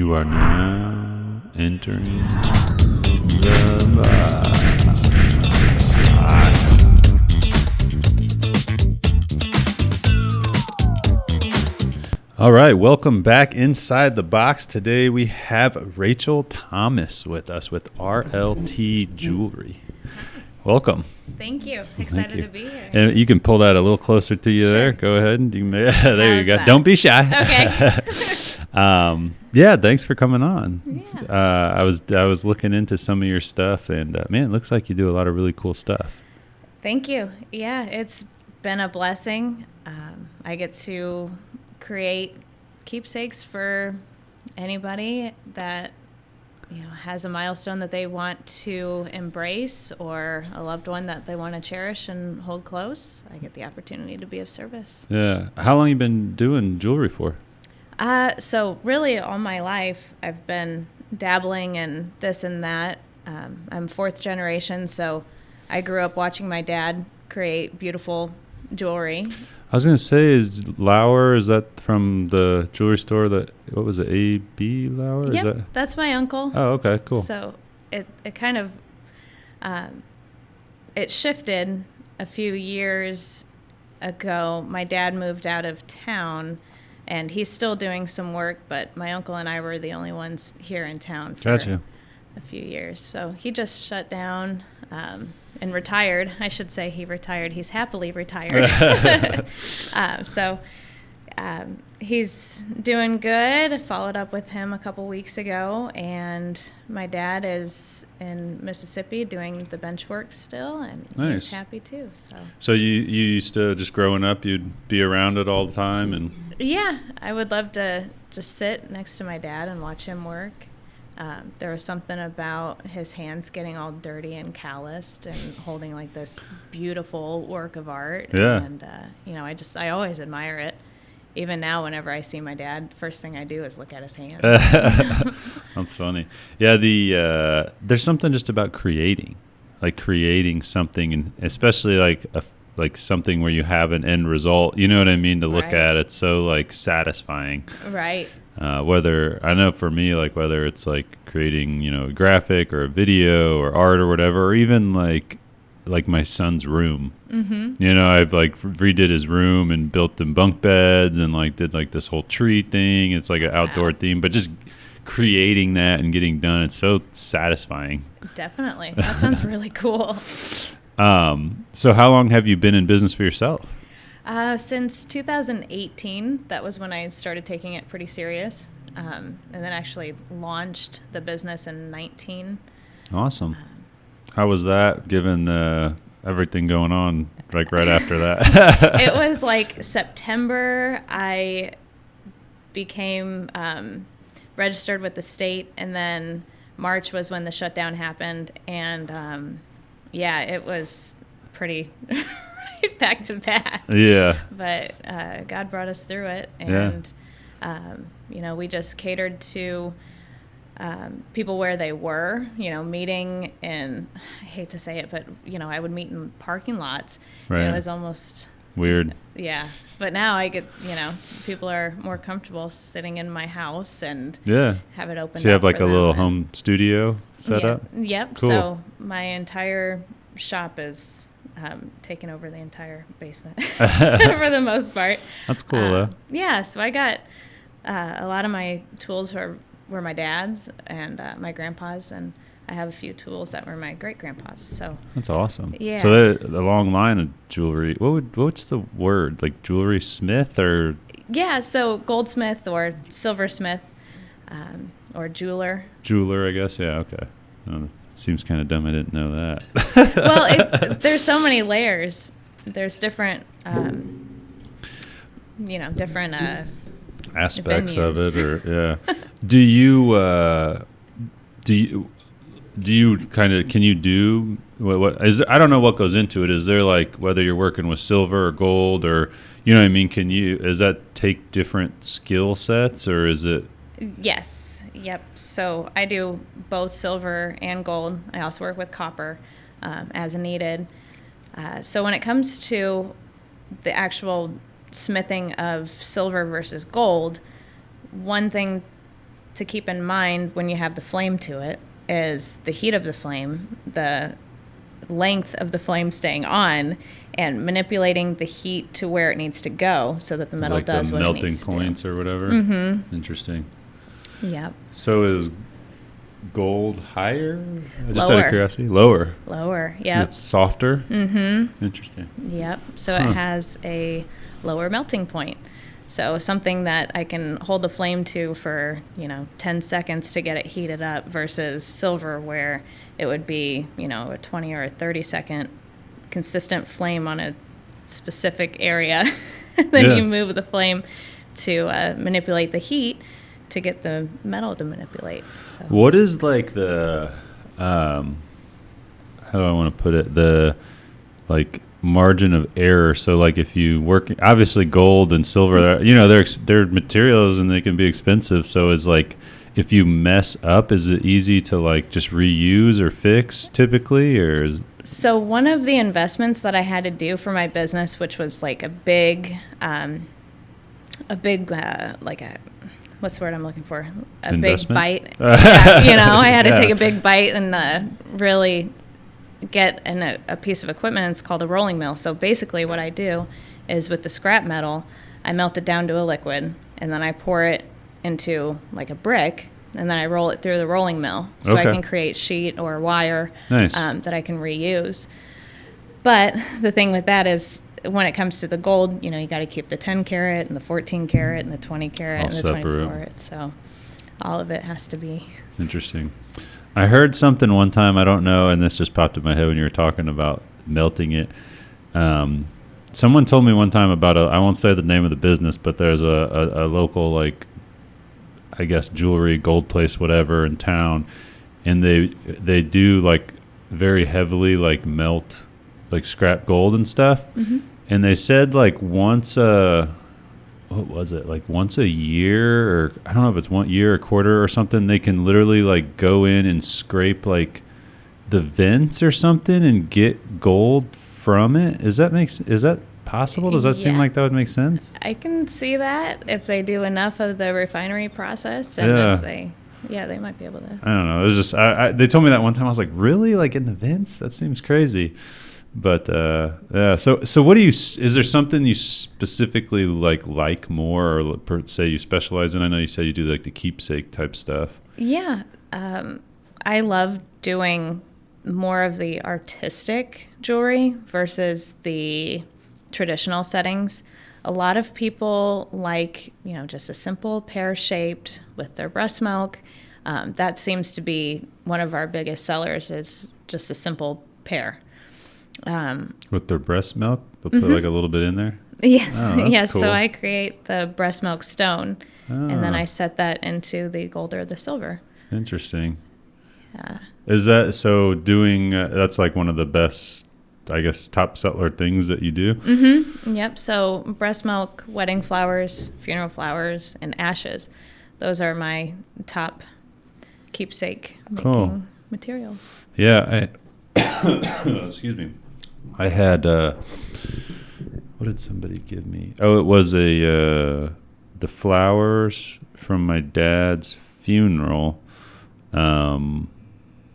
You are now entering the box. All right, welcome back inside the box. Today we have Rachel Thomas with us with RLT Jewelry. Welcome. Thank you. Excited to be here. And you can pull that a little closer to you. Sure. There. Go ahead. There you go. That? Don't be shy. Okay. Yeah, thanks for coming on. Yeah. I was looking into some of your stuff, and man, it looks like you do a lot of really cool stuff. Thank you. Yeah, it's been a blessing. I get to create keepsakes for anybody that has a milestone that they want to embrace or a loved one that they want to cherish and hold close. I get the opportunity to be of service. Yeah. How long you been doing jewelry for? So really all my life I've been dabbling in this and that. I'm fourth generation, so I grew up watching my dad create beautiful jewelry. I was going to say, is that from the jewelry store what was it, A.B. Lauer? Yep, that's my uncle. Oh, okay, cool. So it kind of, it shifted a few years ago. My dad moved out of town, and he's still doing some work, but my uncle and I were the only ones here in town for a few years. So he just shut down and retired. I should say he retired. He's happily retired. He's doing good. I followed up with him a couple weeks ago, and my dad is in Mississippi doing the bench work still, and nice. He's happy too. So you used to, just growing up, you'd be around it all the time? And yeah, I would love to just sit next to my dad and watch him work. There was something about his hands getting all dirty and calloused and holding like this beautiful work of art. Yeah. And, I always admire it. Even now, whenever I see my dad, the first thing I do is look at his hands. That's funny. Yeah, there's something just about creating something, and especially like something where you have an end result. You know what I mean? To look Right. at, it's so like satisfying. Right. Whether it's like creating, a graphic or a video or art or whatever, or even like my son's room. Mm-hmm. I've like redid his room and built them bunk beds and like did like this whole tree thing. It's like an outdoor theme, but just creating that and getting done, it's so satisfying. Definitely. That sounds really cool. So how long have you been in business for yourself? Since 2018, that was when I started taking it pretty serious, and then actually launched the business in 19. Awesome. How was that, given everything going on like right after that? It was like September. I became registered with the state, and then March was when the shutdown happened, and it was pretty back to back. Yeah. But God brought us through it, and we just catered to people where they were, meeting in, I hate to say it, but I would meet in parking lots. Right. It was almost weird. Yeah. But now I get, people are more comfortable sitting in my house and have it open. So you have like a little home studio set up? Yep. Cool. So my entire shop is taking over the entire basement for the most part. That's cool though. Yeah. So I got a lot of my tools were my dad's and my grandpa's, and I have a few tools that were my great-grandpa's. So that's awesome. Yeah. So the long line of jewelry. What's the word? Like jewelry smith or? Yeah. So goldsmith or silversmith, or jeweler. Jeweler, I guess. Yeah. Okay. It seems kind of dumb. I didn't know that. Well, there's so many layers. There's different, different aspects venues. of it, or do you kind of, can you do what is, I don't know what goes into it. Is there like, whether you're working with silver or gold, or what I mean, does that take different skill sets, or is it? Yes. Yep. So I do both silver and gold. I also work with copper as needed. So when it comes to the actual smithing of silver versus gold, one thing to keep in mind when you have the flame to it is the heat of the flame, the length of the flame staying on, and manipulating the heat to where it needs to go so that the metal does what it needs to do. Melting points or whatever. Mm-hmm. Interesting. Yep. So is gold higher? Just Lower. Out of curiosity, lower. Yeah. It's softer. Mm-hmm. Interesting. Yep. So it has a lower melting point. So something that I can hold the flame to for 10 seconds to get it heated up versus silver where it would be a 20 or a 30-second consistent flame on a specific area. Then you move the flame to manipulate the heat to get the metal to manipulate. So. What is like the how do I want to put it, the like margin of error? So like if you work, obviously gold and silver, they're materials and they can be expensive, so is like if you mess up, is it easy to like just reuse or fix typically, or is... So one of the investments that I had to do for my business, which was like a big like a, what's the word I'm looking for? A investment? Big bite. I had to take a big bite and really get a piece of equipment. It's called a rolling mill. So basically what I do is with the scrap metal, I melt it down to a liquid, and then I pour it into like a brick, and then I roll it through the rolling mill. So I can create sheet or wire that I can reuse. But the thing with that is when it comes to the gold, you got to keep the 10 karat and the 14 karat and the 20 karat and the 24 karat. So all of it has to be. Interesting. I heard something one time, I don't know, and this just popped in my head when you were talking about melting it. Someone told me one time about I won't say the name of the business, but there's a local, like, I guess jewelry, gold place, whatever in town, and they do like very heavily like melt like scrap gold and stuff. Mm-hmm. And they said like once a year, or I don't know if it's 1 year, a quarter or something, they can literally like go in and scrape like the vents or something and get gold from it. Is that possible? Does that seem like that would make sense? I can see that if they do enough of the refinery process, and if they might be able to. I don't know. It was just they told me that one time. I was like, really? Like in the vents? That seems crazy. But So what do you? Is there something you specifically like more, or per se you specialize in? I know you said you do like the keepsake type stuff. Yeah, I love doing more of the artistic jewelry versus the traditional settings. A lot of people like, just a simple pear-shaped with their breast milk. That seems to be one of our biggest sellers, is just a simple pear. With their breast milk? They'll put like a little bit in there? Yes. Yes. Cool. So I create the breast milk stone, and then I set that into the gold or the silver. Interesting. Yeah. Is that so doing that's like one of the best, I guess, top seller things that you do? Mm-hmm. Yep. So breast milk, wedding flowers, funeral flowers, and ashes. Those are my top keepsake making materials. Yeah. Excuse me. I had, what did somebody give me? Oh, it was the flowers from my dad's funeral,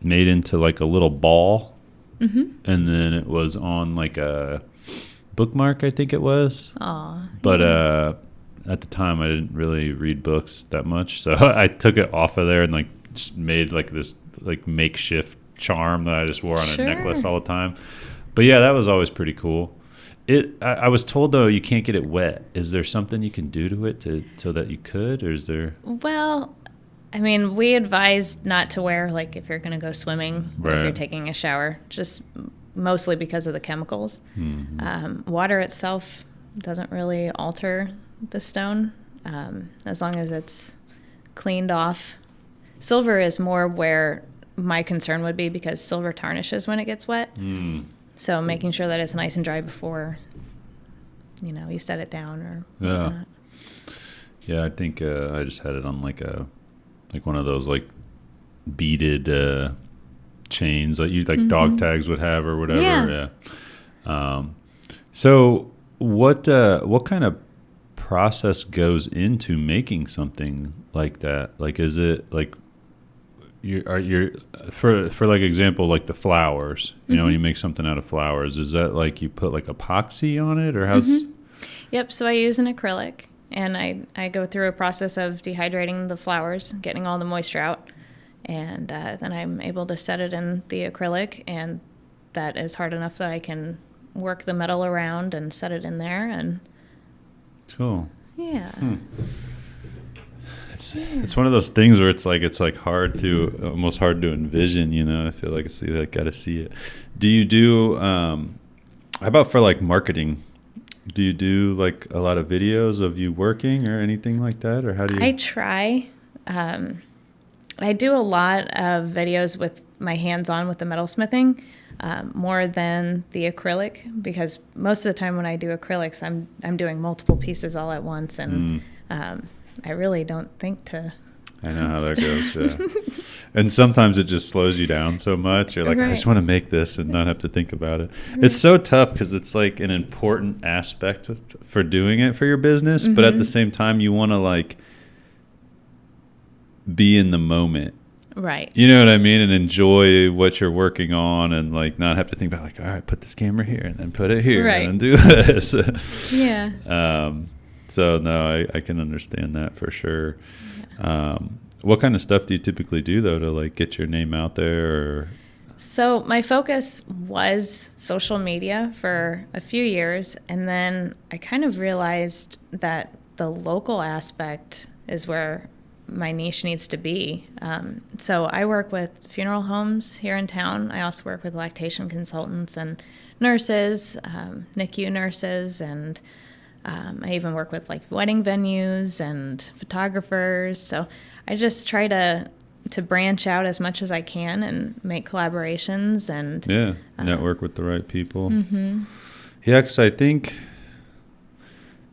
made into like a little ball. Mm-hmm. And then it was on like a bookmark, I think it was. Aw. But at the time, I didn't really read books that much, so I took it off of there and like just made like this like makeshift charm that I just wore on a necklace all the time. But yeah, that was always pretty cool. I was told though you can't get it wet. Is there something you can do to it so that you could, or is there? Well, I mean, we advise not to wear, like, if you're going to go swimming or if you're taking a shower, just mostly because of the chemicals. Mm-hmm. Water itself doesn't really alter the stone, as long as it's cleaned off. Silver is more where my concern would be, because silver tarnishes when it gets wet. Mm. So making sure that it's nice and dry before, you set it down or whatnot. Yeah, I think I just had it on like one of those like beaded chains like you like dog tags would have or whatever. Yeah. So what kind of process goes into making something like that? Like, is it like you're for like example, like the flowers, you know, when you make something out of flowers, is that like you put like epoxy on it, or how's? Yep. So I use an acrylic, and I go through a process of dehydrating the flowers, getting all the moisture out, and then I'm able to set it in the acrylic, and that is hard enough that I can work the metal around and set it in there. And Cool. yeah. It's one of those things where it's like almost hard to envision, you know. I feel like it's like got to see it. Do you do how about for like marketing? Do you do like a lot of videos of you working or anything like that, or how do you? I try. I do a lot of videos with my hands on with the metalsmithing, more than the acrylic, because most of the time when I do acrylics, I'm doing multiple pieces all at once, and I really don't think to. I know how that goes, yeah. And sometimes it just slows you down so much. You're like, I just want to make this and not have to think about it. It's so tough because it's like an important aspect for doing it for your business, but at the same time, you want to like be in the moment. Right. You know what I mean? And enjoy what you're working on, and like not have to think about like, all right, put this camera here and then put it here and then do this. Yeah. So no, I can understand that for sure. What kind of stuff do you typically do though to like get your name out there? Or? So my focus was social media for a few years, and then I kind of realized that the local aspect is where my niche needs to be. So I work with funeral homes here in town. I also work with lactation consultants and nurses, NICU nurses, and I even work with like wedding venues and photographers. So I just try to branch out as much as I can and make collaborations and network with the right people. Yeah, because I think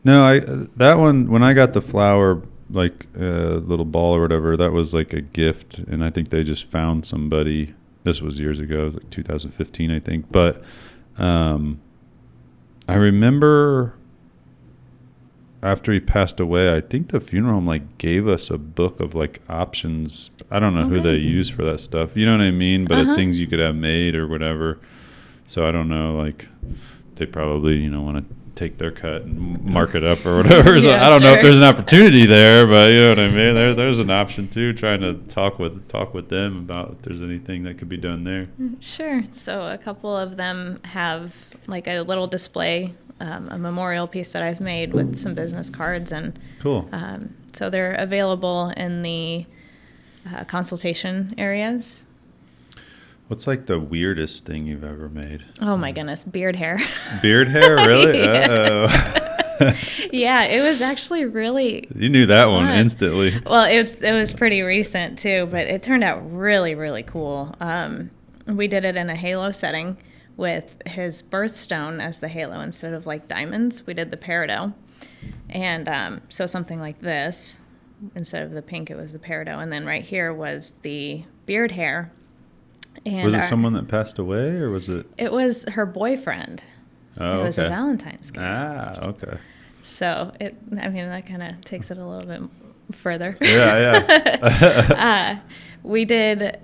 that one, when I got the flower like little ball or whatever, that was like a gift, and I think they just found somebody. This was years ago. It was like 2015, I think. But I remember after he passed away, I think the funeral home like gave us a book of like options. I don't know who they use for that stuff. You know what I mean? But things you could have made or whatever. So I don't know. Like they probably want to take their cut and mark it up or whatever. So I don't know if there's an opportunity there, but you know what I mean? There's an option too, trying to talk with them about if there's anything that could be done there. Sure. So a couple of them have like a little display, a memorial piece that I've made with some business cards, and cool. So they're available in the consultation areas. What's like the weirdest thing you've ever made? Oh my goodness, beard hair. Beard hair, really? Yeah. Uh-oh. Yeah, it was actually really. You knew that one fun. Instantly. Well, it was pretty recent too, but it turned out really, really cool. We did it in a halo setting with his birthstone as the halo instead of like diamonds. We did the peridot, and so something like this. Instead of the pink, it was the peridot, and then right here was the beard hair. And was it someone that passed away, or was it? It was her boyfriend. Oh, it was a Valentine's gift. Ah, okay. So that kind of takes it a little bit further. Yeah. We did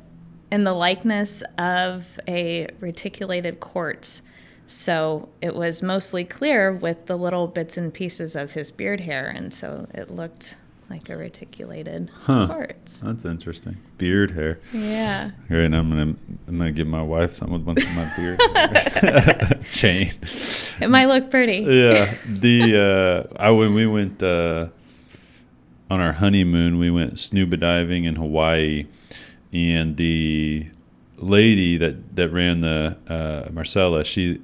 in the likeness of a reticulated quartz. So it was mostly clear with the little bits and pieces of his beard hair, and so it looked like a reticulated quartz. That's interesting. Beard hair. Yeah. All right, I'm gonna give my wife something with a bunch of my beard hair. Chain. It might look pretty. Yeah. When we went on our honeymoon, we went scuba diving in Hawaii, and the lady that ran the Marcella, she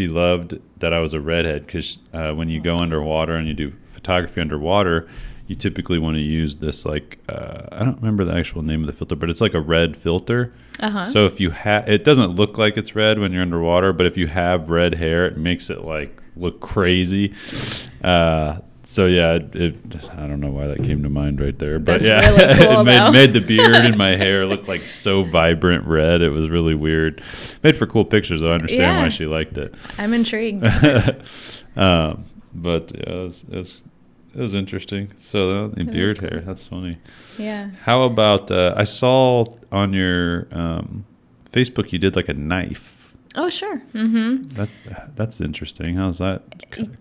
loved that I was a redhead, because when you go underwater and you do photography underwater, you typically want to use this like I don't remember the actual name of the filter, but it's like a red filter. So if you it doesn't look like it's red when you're underwater, but if you have red hair, it makes it like look crazy. So yeah, I don't know why that came to mind right there, but that's really cool, it made the beard and my hair look like so vibrant red. It was really weird. Made for cool pictures, though. I understand why she liked it. I'm intrigued. But yeah, it was interesting. So the beard hair, that's funny. Yeah. How about I saw on your Facebook you did like a knife. Oh, sure. Mm-hmm. That's interesting. How's that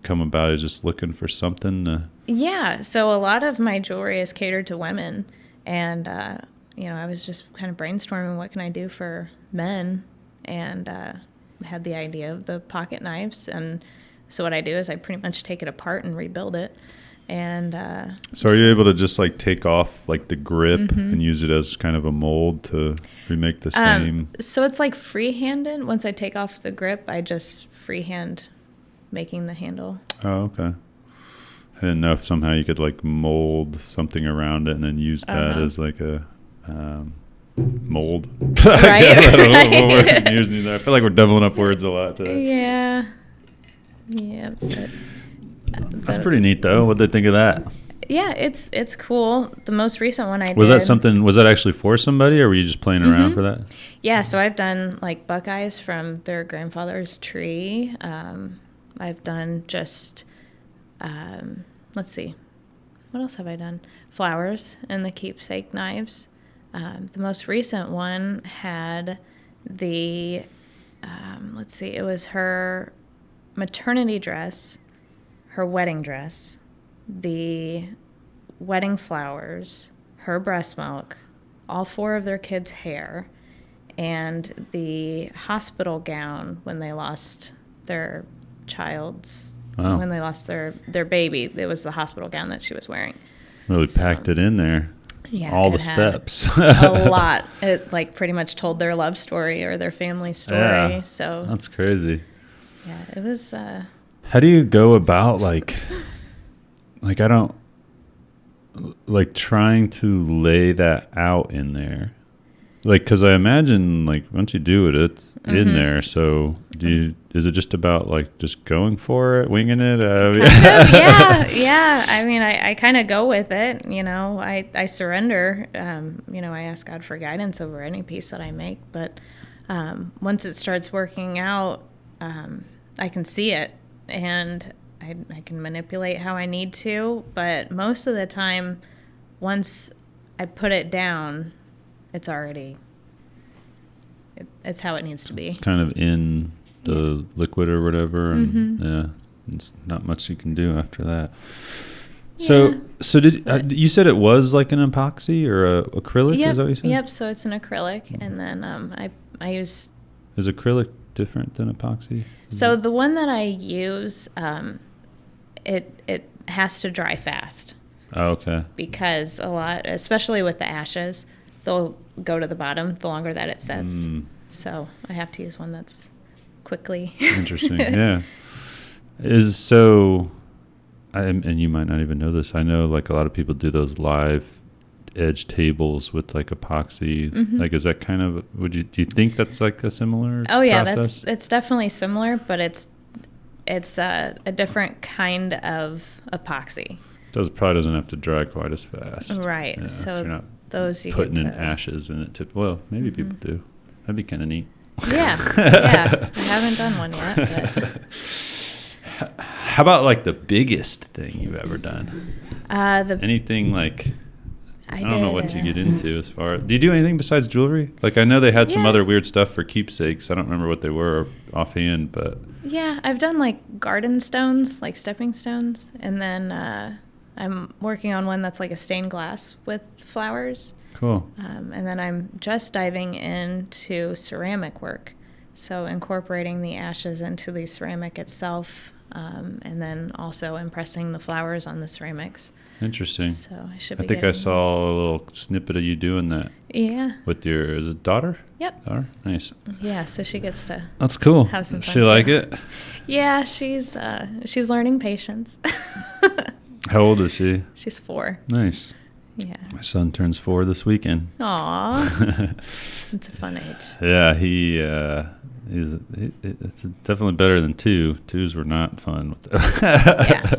come about? Just looking for something? Yeah. So a lot of my jewelry is catered to women, and I was just kind of brainstorming what can I do for men, and had the idea of the pocket knives. And so what I do is I pretty much take it apart and rebuild it. And so are you able to just like take off like the grip and use it as kind of a mold to remake the same? So it's like free-handed. Once I take off the grip, I just freehand making the handle. Oh, okay. I didn't know if somehow you could like mold something around it and then use that as like a mold. Right. I don't know what word I'm using there. I feel like we're doubling up words a lot today. Yeah. Yeah. That's pretty neat, though. What'd they think of that? Yeah, it's cool. The most recent one I did. Was that actually for somebody, or were you just playing around for that? Yeah, so I've done like buckeyes from their grandfather's tree. I've done just, let's see, what else have I done? Flowers and the keepsake knives. The most recent one had the, let's see, it was her maternity dress, her wedding dress, the wedding flowers, her breast milk, all 4 of their kids' hair, and the hospital gown when they lost their when they lost their baby. It was the hospital gown that she was wearing. Really packed it in there. Yeah, all the steps. A lot. It like pretty much told their love story or their family story. Yeah, so that's crazy. Yeah, it was. How do you go about like I don't like trying to lay that out in there? Like, because I imagine like once you do it, it's in there. So is it just about like just going for it, winging it? Yeah. I mean, I kind of go with it. I surrender. I ask God for guidance over any piece that I make. But once it starts working out, I can see it, and I can manipulate how I need to. But most of the time, once I put it down, it's already, it's how it needs to be. It's kind of in the liquid or whatever. And it's not much you can do after that. So did you said it was like an epoxy or a acrylic? Yep, is that what you said? Yep. So it's an acrylic, and then I use. Is acrylic different than epoxy? So the one that I use, it has to dry fast. Oh, okay. Because a lot, especially with the ashes, they'll go to the bottom the longer that it sets. So I have to use one that's quickly. Interesting. Yeah. And you might not even know this. I know like a lot of people do those live edge tables with like epoxy. Like, is that kind of, do you think that's like a similar process? It's definitely similar, but it's a different kind of epoxy. Probably doesn't have to dry quite as fast. Right. Yeah, so you're not those you putting get in ashes in it. Well, maybe people do. That'd be kind of neat. Yeah. I haven't done one yet. But. How about like the biggest thing you've ever done? Anything like, I don't know what to get into as far. Do you do anything besides jewelry? Like, I know they had some other weird stuff for keepsakes. I don't remember what they were offhand, but. Yeah, I've done like garden stones, like stepping stones. And then I'm working on one that's like a stained glass with flowers. Cool. And then I'm just diving into ceramic work. So incorporating the ashes into the ceramic itself, and then also impressing the flowers on the ceramics. Interesting. So I think I saw a little snippet of you doing that. Yeah. With your, is it daughter? Yep. Daughter? Nice. Yeah, so she gets to. That's cool. Have some fun. She like it? Yeah, she's learning patience. How old is she? She's 4. Nice. Yeah. My son turns 4 this weekend. Aw. It's a fun age. Yeah, it's definitely better than 2. 2s were not fun. Yeah.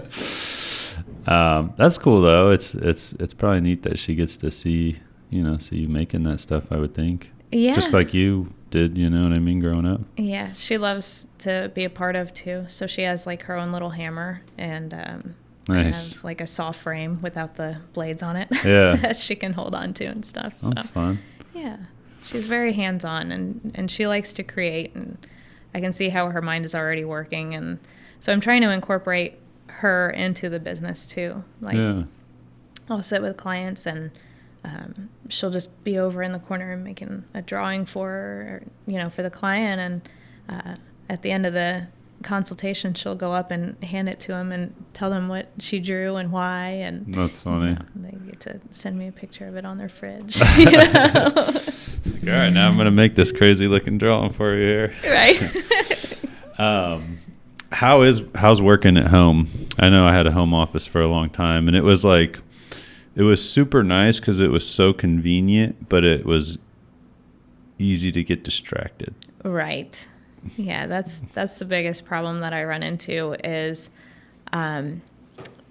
That's cool though. It's probably neat that she gets to see you making that stuff, I would think. Yeah. Just like you did, you know what I mean, growing up. Yeah, she loves to be a part of too. So she has like her own little hammer, and I Nice. have like a saw frame without the blades on it. Yeah. That she can hold on to and stuff. That's fun. Yeah, she's very hands-on, and she likes to create, and I can see how her mind is already working, and so I'm trying to incorporate her into the business too. Like, Yeah. I'll sit with clients, and she'll just be over in the corner and making a drawing for her, you know, for the client, and at the end of the consultation, she'll go up and hand it to them and tell them what she drew and why, and That's funny. you know, they get to send me a picture of it on their fridge. You know? Like, all right, now I'm going to make this crazy looking drawing for you here. Right. How's working at home? I know I had a home office for a long time, and it was super nice because it was so convenient, but it was easy to get distracted. Right. Yeah, that's the biggest problem that I run into is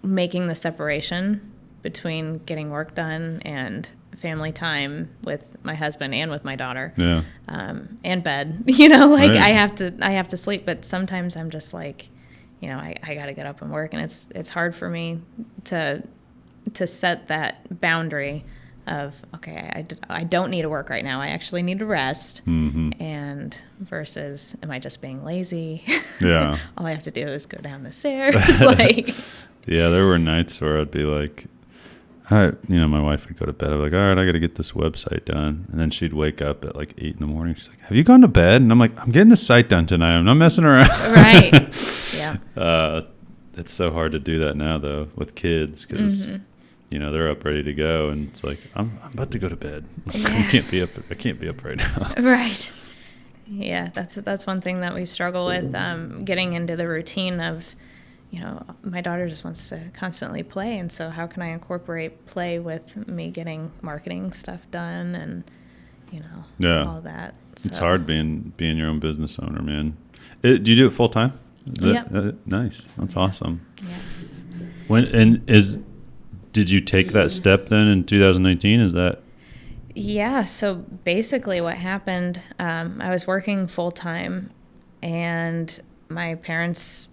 making the separation between getting work done and family time with my husband and with my daughter. Yeah. And bed. You know, like Right. I have to sleep, but sometimes I'm just like, you know, I got to get up and work, and it's hard for me to set that boundary of, okay, I don't need to work right now. I actually need to rest. Mm-hmm. And versus, am I just being lazy? Yeah. All I have to do is go down the stairs. Like, Yeah, there were nights where I'd be like, my wife would go to bed. I'd be like, all right, I got to get this website done. And then she'd wake up at like 8 a.m. She's like, have you gone to bed? And I'm like, I'm getting the site done tonight. I'm not messing around. right. Yeah. It's so hard to do that now, though, with kids because, you know, they're up ready to go. And it's like, I'm about to go to bed. Yeah. I can't be up right now. Right. Yeah, that's one thing that we struggle with, getting into the routine of, you know, my daughter just wants to constantly play, and so how can I incorporate play with me getting marketing stuff done and, you know, all that. So. It's hard being your own business owner, man. Do you do it full time? Yep. Nice. That's awesome. Yeah. Did you take that step then in 2019? Is that? Yeah. So basically what happened, I was working full time, and my parents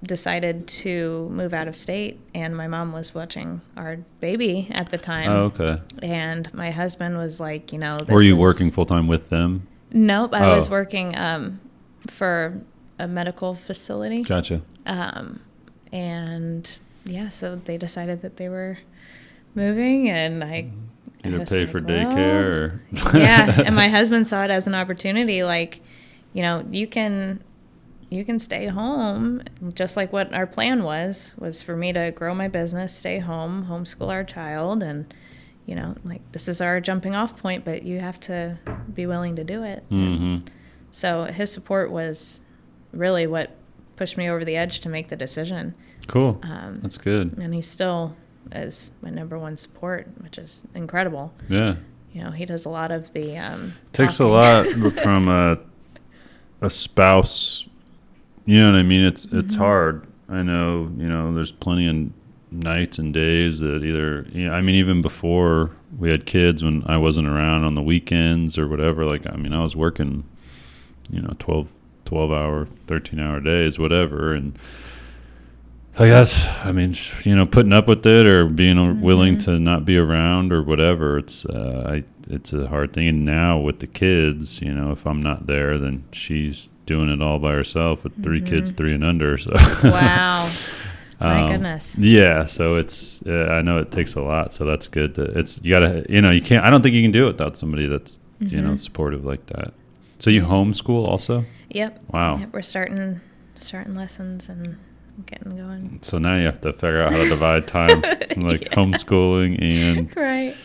decided to move out of state, and my mom was watching our baby at the time. Oh, okay. And my husband was like, you know, Were you working full time with them? Nope. I was working for a medical facility. Gotcha. And yeah, so they decided that they were moving, and I either pay for daycare or yeah. And my husband saw it as an opportunity, like, you know, you can stay home, just like what our plan was for me to grow my business, stay home, homeschool our child, and, you know, like, this is our jumping off point, but you have to be willing to do it. Mm-hmm. So his support was really what pushed me over the edge to make the decision. Cool. That's good. And he still is my number one support, which is incredible. Yeah. You know, he does a lot of the takes talking. a lot from a spouse. You know what I mean? It's hard. I know, you know, there's plenty of nights and days that either, you know, I mean, even before we had kids, when I wasn't around on the weekends or whatever, like, I mean, I was working, you know, 12-hour, 13-hour days, whatever. And like, that's, I mean, you know, putting up with it or being willing to not be around or whatever, it's a hard thing. And now with the kids, you know, if I'm not there, then she's doing it all by herself with 3 kids, 3 and under. So wow, my goodness. Yeah, so it's I know it takes a lot, so that's good. You gotta, you know, you can't. I don't think you can do it without somebody that's you know, supportive like that. So you homeschool also? Yep. Wow. Yep, we're starting lessons and getting going. So now you have to figure out how to divide time, like homeschooling and right.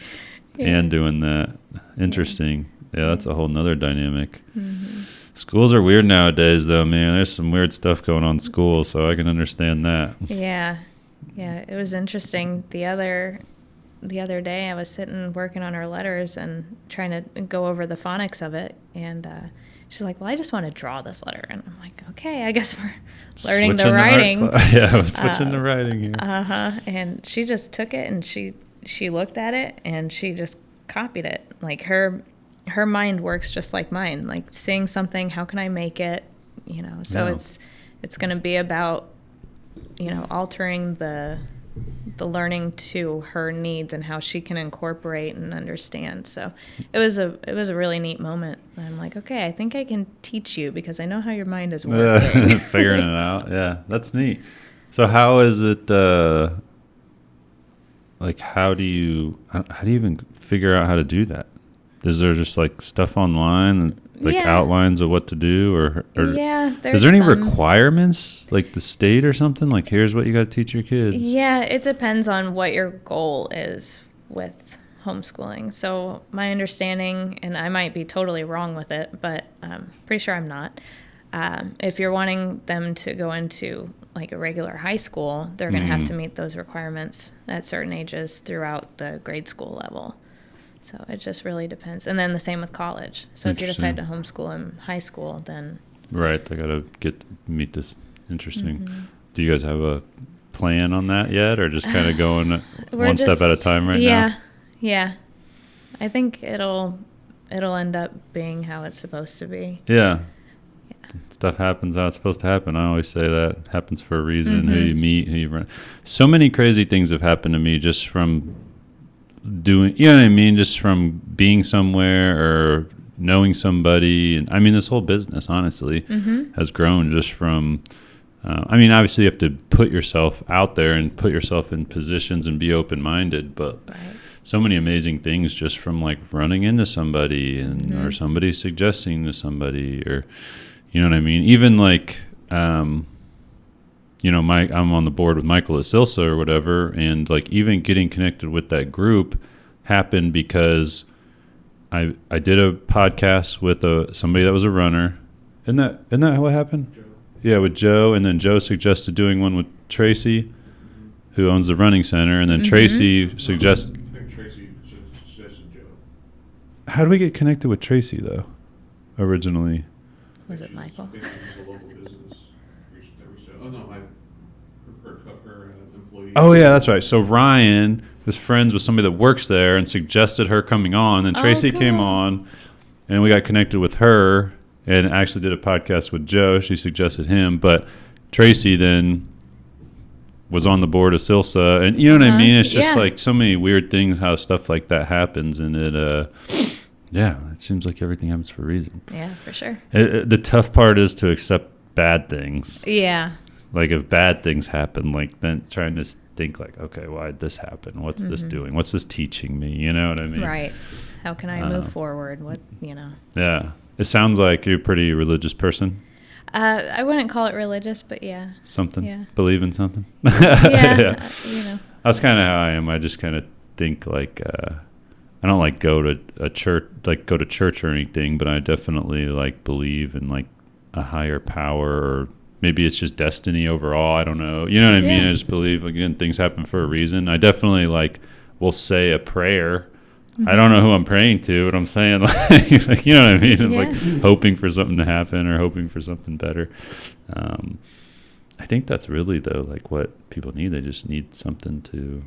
and doing that. Interesting. Yeah, that's a whole nother dynamic. Schools are weird nowadays, though, man. There's some weird stuff going on in school, so I can understand that. Yeah. It was interesting. The other day, I was sitting working on our letters and trying to go over the phonics of it, and she's like, "Well, I just want to draw this letter," and I'm like, "Okay, I guess we're learning the writing." Yeah, I'm switching to writing here. And she just took it and she looked at it and she just copied it. Like, her her mind works just like mine. Like seeing something, how can I make it? So it's going to be about, altering the learning to her needs and how she can incorporate and understand. So it was a really neat moment. I'm like, okay, I think I can teach you because I know how your mind is working. Figuring it out. Yeah, that's neat. So how is it, like, how do you even figure out how to do that? Is there just like stuff online, like outlines of what to do, or yeah? Is there any requirements, like the state or something? Like, here's what you got to teach your kids. Yeah, it depends on what your goal is with homeschooling. So my understanding, and I might be totally wrong with it, but I'm pretty sure I'm not. If you're wanting them to go into like a regular high school, they're going to have to meet those requirements at certain ages throughout the grade school level. So it just really depends. And then the same with college. So if you decide to homeschool in high school, then... Right, they got to meet this. Interesting. Do you guys have a plan on that yet, or just kind of going one step at a time right now? Yeah. I think it'll end up being how it's supposed to be. Yeah. Stuff happens how it's supposed to happen. I always say that happens for a reason. Who you meet, who you run. So many crazy things have happened to me just from doing, you know what I mean, just from being somewhere or knowing somebody. And I mean, this whole business honestly has grown just from obviously you have to put yourself out there and put yourself in positions and be open-minded, but so many amazing things just from like running into somebody and or somebody suggesting to somebody, or you know what I mean, even like I'm on the board with Michael at Silsa or whatever, and like even getting connected with that group happened because I did a podcast with somebody that was a runner. Isn't that what happened? Joe. Yeah, with Joe, and then Joe suggested doing one with Tracy, who owns the running center, and then Tracy suggested. I think Tracy suggested Joe. How do we get connected with Tracy though? Originally. Was it Michael? I think it was a local business. Oh no, her employee. Oh yeah, that's right. So Ryan was friends with somebody that works there and suggested her coming on. And Tracy came on, and we got connected with her and actually did a podcast with Joe. She suggested him, but Tracy then was on the board of Silsa, and you know what I mean? It's just like so many weird things, how stuff like that happens, and it seems like everything happens for a reason. Yeah, for sure. The tough part is to accept bad things. Yeah. Like if bad things happen, like then trying to think like, okay, why did this happen? What's this doing? What's this teaching me? You know what I mean? Right. How can I move forward? What, Yeah. It sounds like you're a pretty religious person. I wouldn't call it religious, but yeah. Something? Yeah. Believe in something? Yeah. That's kind of how I am. I just kind of think like, I don't like go to church or anything, but I definitely like believe in like a higher power, or maybe it's just destiny overall. I don't know. You know what I mean? I just believe, again, things happen for a reason. I definitely like will say a prayer. I don't know who I'm praying to, but I'm saying like you know what I mean? I'm like hoping for something to happen or hoping for something better. I think that's really though like what people need. They just need something to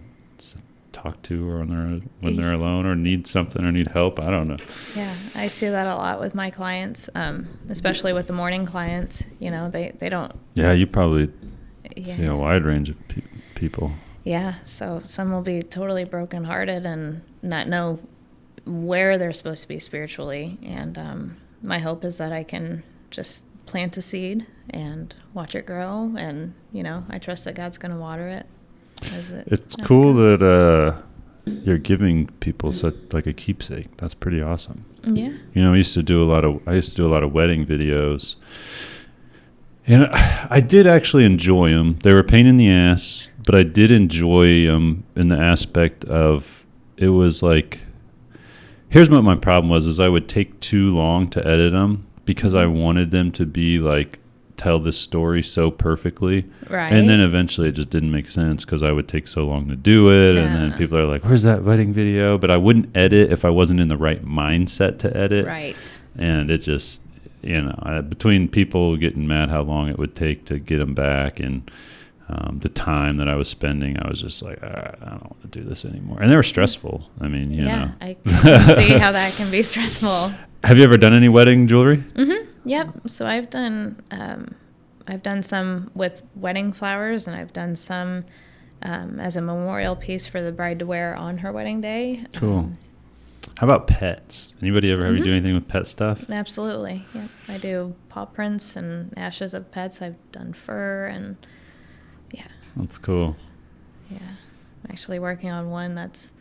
talk to, or when they're alone, or need something or need help. I don't know. Yeah, I see that a lot with my clients, especially with the morning clients. They don't. Yeah, you probably see a wide range of people. Yeah, so some will be totally brokenhearted and not know where they're supposed to be spiritually. And my hope is that I can just plant a seed and watch it grow. And, I trust that God's going to water it. It's cool that you're giving people such like a keepsake. That's pretty awesome. Yeah. I used to do a lot of wedding videos. And I did actually enjoy them. They were a pain in the ass, but I did enjoy them in the aspect of it was like, here's what my problem was, is I would take too long to edit them because I wanted them to be like, tell this story so perfectly. Right. And then eventually it just didn't make sense because I would take so long to do it. And then people are like, where's that wedding video? But I wouldn't edit if I wasn't in the right mindset to edit. Right. And it just... between people getting mad how long it would take to get them back, and the time that I was spending, I was just like, I don't want to do this anymore. And they were stressful. I mean, you know. I can see how that can be stressful. Have you ever done any wedding jewelry? Mm-hmm. Yep. So I've done some with wedding flowers, and I've done some as a memorial piece for the bride to wear on her wedding day. Cool. How about pets? Anybody ever have you do anything with pet stuff? Absolutely. Yeah. I do paw prints and ashes of pets. I've done fur, and yeah. That's cool. Yeah. I'm actually working on one that's,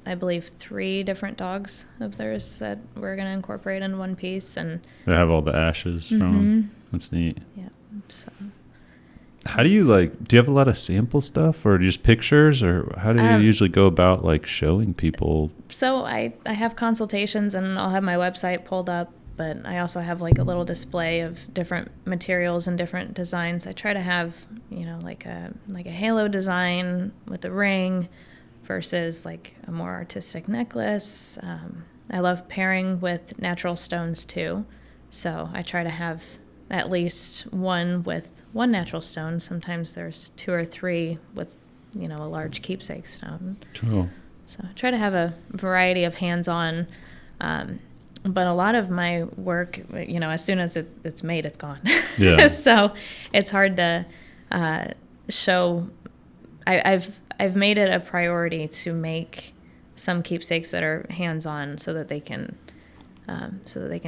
I believe, 3 different dogs of theirs that we're going to incorporate in one piece. And They have all the ashes from them. That's neat. yeah. So. How do you do you have a lot of sample stuff or just pictures, or how do you usually go about showing people? So I have consultations, and I'll have my website pulled up, but I also have a little display of different materials and different designs. I try to have, like a halo design with a ring versus a more artistic necklace. I love pairing with natural stones too. So I try to have at least one with one natural stone. Sometimes there's 2 or 3 with, a large keepsake stone. Cool. So I try to have a variety of hands-on, but a lot of my work, as soon as it's made, it's gone. Yeah. So it's hard to show. I've made it a priority to make some keepsakes that are hands-on so that they can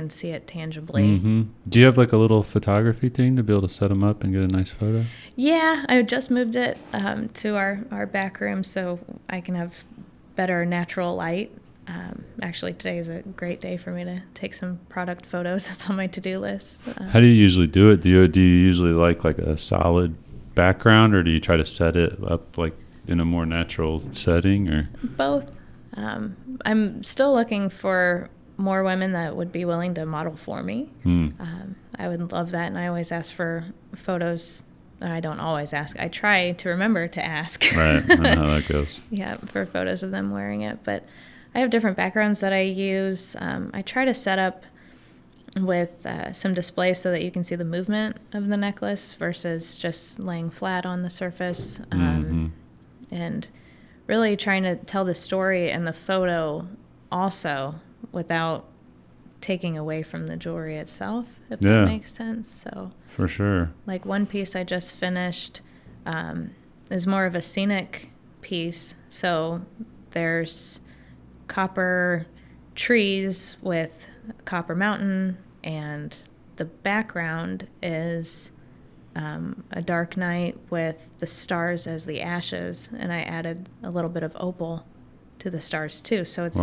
see it tangibly. Mm-hmm. Do you have a little photography thing to be able to set them up and get a nice photo? Yeah, I just moved it to our back room so I can have better natural light. Actually, today is a great day for me to take some product photos. That's on my to-do list. How do you usually do it? Do you usually like a solid background, or do you try to set it up in a more natural setting, or both? I'm still looking for more women that would be willing to model for me. I would love that, and I always ask for photos. I don't always ask. I try to remember to ask. Right, I know how that goes. Yeah, for photos of them wearing it. But I have different backgrounds that I use. I try to set up with some displays so that you can see the movement of the necklace versus just laying flat on the surface. And really trying to tell the story in the photo also without taking away from the jewelry itself, if that makes sense. So for sure. One piece I just finished is more of a scenic piece. So there's copper trees with Copper Mountain, and the background is a dark night with the stars as the ashes, and I added a little bit of opal to the stars too. So it's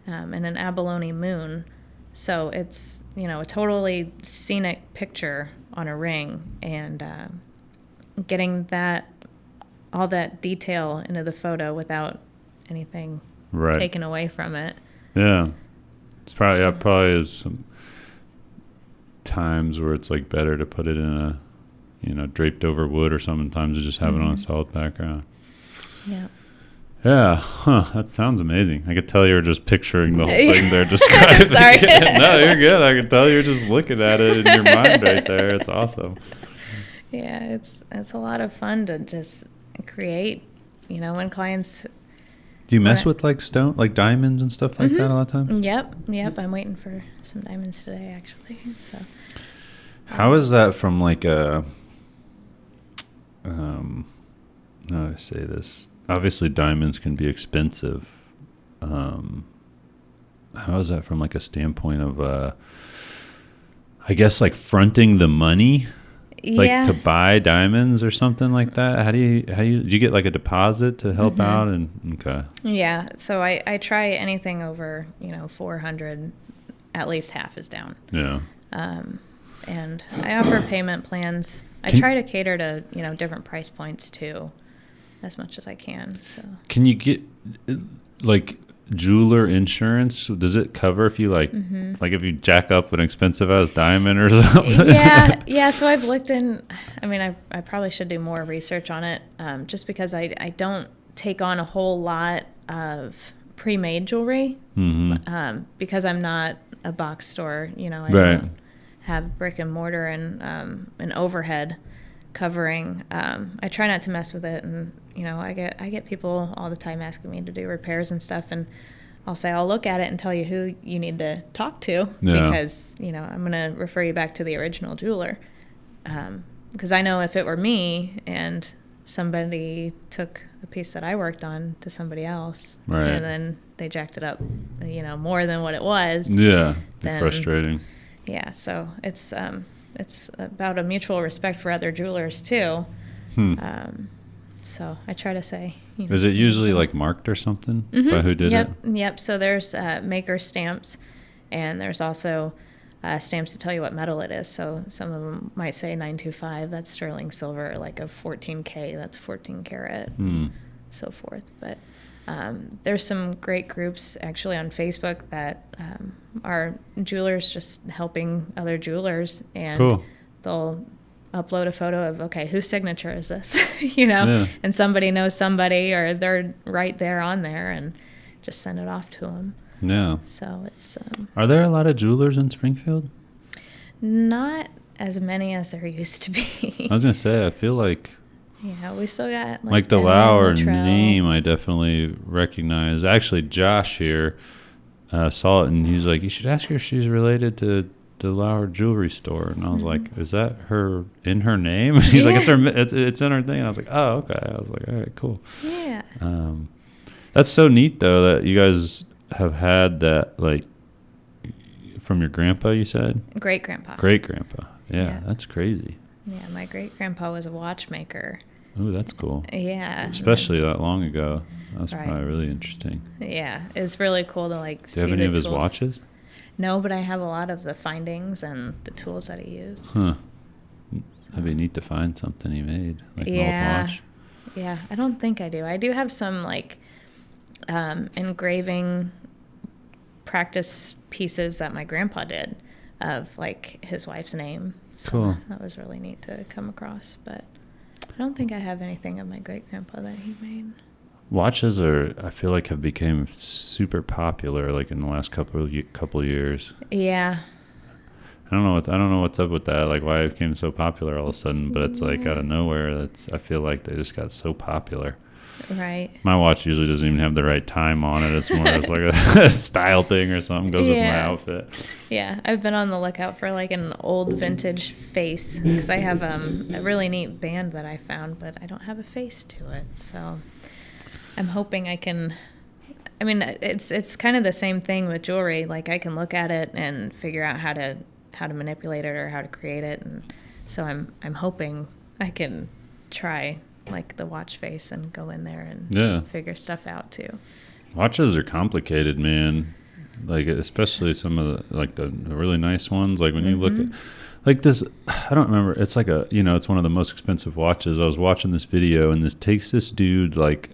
and an abalone moon. So it's, a totally scenic picture on a ring, and getting all that detail into the photo without anything taken away from it. Yeah. It's probably is some times where it's better to put it in a, draped over wood or sometimes to just have it on a solid background. Yeah. Yeah, that sounds amazing. I could tell you were just picturing the whole thing there describing. Sorry. No, you're good. I could tell you're just looking at it in your mind right there. It's awesome. Yeah, it's a lot of fun to just create, when clients... Do you mess with stone, diamonds and stuff like that a lot of times? Yep. I'm waiting for some diamonds today, actually. So, how is that from a... how do I say this? Obviously, diamonds can be expensive. How is that from a standpoint of, I guess, fronting the money, to buy diamonds or something like that? How do you get a deposit to help out? And okay. Yeah, so I try anything over 400, at least half is down. Yeah. And I offer payment plans. I try to cater to different price points too, as much as I can. So can you get jeweler insurance? Does it cover if you if you jack up an expensive ass diamond or something? Yeah. So I've looked in. I mean, I probably should do more research on it, just because I don't take on a whole lot of pre-made jewelry, because I'm not a box store. I don't have brick and mortar and an overhead. covering. I try not to mess with it, and I get people all the time asking me to do repairs and stuff, and I'll say I'll look at it and tell you who you need to talk to, because I'm gonna refer you back to the original jeweler, because I know if it were me and somebody took a piece that I worked on to somebody else, right, and then they jacked it up, more than what it was. Yeah, then, frustrating. Yeah, so it's about a mutual respect for other jewelers too. So I try to say. Is it usually like marked or something by who did it? Yep. So there's maker stamps, and there's also stamps to tell you what metal it is. So some of them might say 925, that's sterling silver, like a 14K, that's 14 karat, so forth. But there's some great groups actually on Facebook that are jewelers just helping other jewelers, and they'll upload a photo of, okay, whose signature is this? And somebody knows somebody, or they're right there on there, and just send it off to them. Yeah. So it's. Are there a lot of jewelers in Springfield? Not as many as there used to be. I was gonna say, I feel like. Yeah, we still got like the Lauer name. I definitely recognize. Actually, Josh here saw it, and he's like, "You should ask her if she's related to the Lauer Jewelry Store." And I was like, "Is that her in her name?" He's like, "It's in her thing." And I was like, "Oh, okay." I was like, "All right, cool." Yeah. That's so neat, though, that you guys have had that, like, from your grandpa, you said? Great grandpa. Yeah, that's crazy. Yeah, my great grandpa was a watchmaker. Ooh, that's cool. Yeah. Especially that long ago. That's probably really interesting. Yeah, it's really cool to see the tools. Do you have any of his watches? No, but I have a lot of the findings and the tools that he used. Huh. That'd be neat to find something he made, like an old watch. Yeah, I don't think I do. I do have some, engraving practice pieces that my grandpa did of, his wife's name. So cool. That was really neat to come across, but I don't think I have anything of my great-grandpa that he made. Watches I feel like, have become super popular, in the last couple years. Yeah. I don't know what's up with that, why it became so popular all of a sudden, but it's out of nowhere. I feel like they just got so popular. Right. My watch usually doesn't even have the right time on it. It's more just a style thing or something goes with my outfit. Yeah, I've been on the lookout for an old vintage face, because I have a really neat band that I found, but I don't have a face to it. So I'm hoping I can. I mean, it's kind of the same thing with jewelry. I can look at it and figure out how to manipulate it or how to create it, and so I'm hoping I can try the watch face and go in there and figure stuff out too. Watches are complicated, man. Especially some of the really nice ones. When you look at this, I don't remember. It's it's one of the most expensive watches. I was watching this video, and this takes this dude like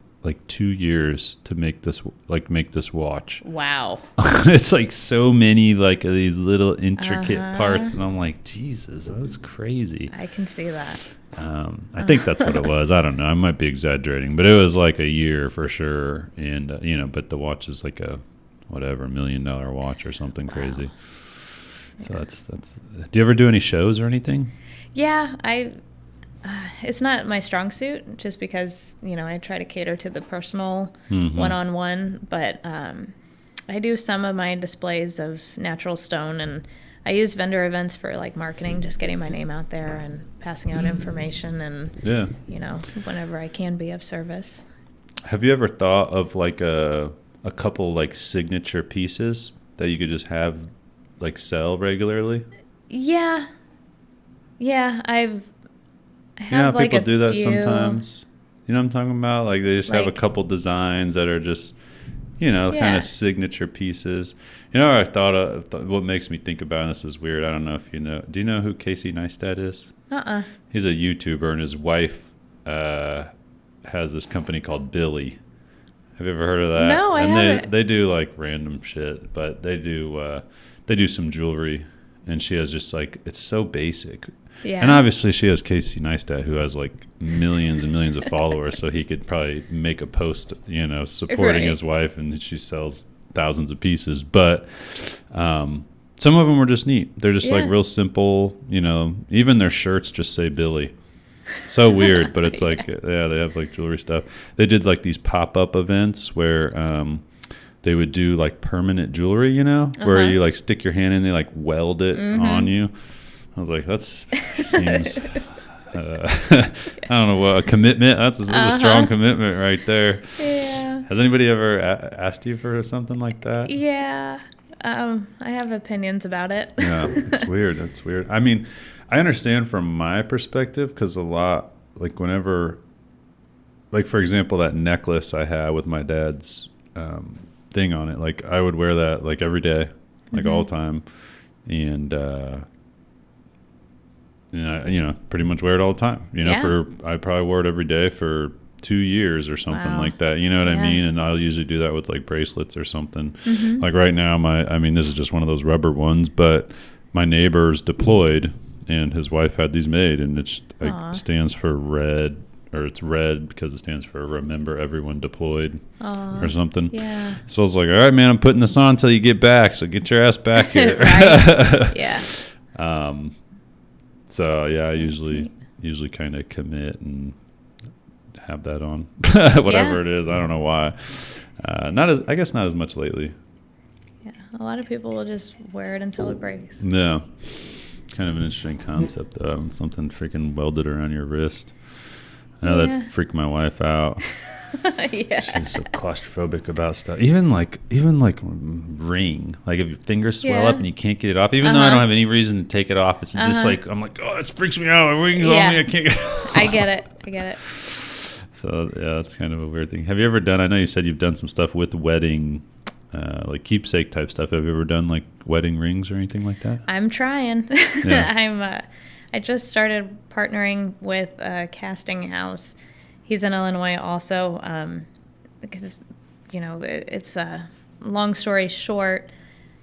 2 years to make this watch. Wow. It's so many these little intricate parts, and I'm like, Jesus, that's crazy. I can see that. I think that's what it was. I don't know. I might be exaggerating, but it was a year for sure. And but the watch is a $1 million watch or something crazy. So that's. Do you ever do any shows or anything? Yeah, it's not my strong suit, just because I try to cater to the personal one-on-one. But I do some of my displays of natural stone, and I use vendor events for marketing, just getting my name out there and passing out information, and whenever I can be of service. Have you ever thought of a couple signature pieces that you could just have sell regularly? Yeah, I have you know how people do that few. Sometimes. You know what I'm talking about? They just have a couple designs that are just kind of signature pieces. I thought of what makes me think about, and this is weird, I don't know if you know. Do you know who Casey Neistat is? He's a YouTuber, and his wife has this company called Billy. Have you ever heard of that? No, I haven't. They do random shit, but they do some jewelry, and she has just it's so basic. Yeah. And obviously she has Casey Neistat, who has millions and millions of followers, so he could probably make a post, supporting his wife, and she sells thousands of pieces. But some of them were just neat. They're just real simple, even their shirts just say Billy. So weird, but it's like, yeah, they have like jewelry stuff. They did like these pop-up events where they would do like permanent jewelry, you know, where you like stick your hand in, they like weld it on you. I was like, that seems, I don't know what, a commitment. That's a strong commitment right there. Yeah. Has anybody ever asked you for something like that? Yeah. I have opinions about it. Yeah, it's weird. That's weird. I mean, I understand from my perspective because a lot, like whenever, like for example, that necklace I had with my dad's thing on it, like I would wear that like every day, like all the time. And, you know, pretty much wear it all the time, you know, I probably wore it every day for 2 years or something like that. You know what I mean? And I'll usually do that with like bracelets or something. Like right now, I mean, this is just one of those rubber ones, but my neighbor's deployed and his wife had these made, and it's like stands for red, or it's red because it stands for remember everyone deployed or something. Yeah. So I was like, all right, man, I'm putting this on until you get back. So get your ass back here. Yeah. So yeah, I usually kind of commit and have that on whatever it is. I don't know why. I guess not as much lately. Yeah, a lot of people will just wear it until it breaks. Yeah, kind of an interesting concept though. Something freaking welded around your wrist. I know that freaked my wife out. Yeah, she's so claustrophobic about stuff. Even like ring. Like if your fingers swell up and you can't get it off. Even though I don't have any reason to take it off, it's just like I'm like, oh, it freaks me out. My ring's on me. I can't get it off. I get it. So yeah, that's kind of a weird thing. Have you ever done? I know you said you've done some stuff with wedding, like keepsake type stuff. Have you ever done like wedding rings or anything like that? I'm trying. Yeah. I just started partnering with a casting house. He's in Illinois also, because you know it's a long story short.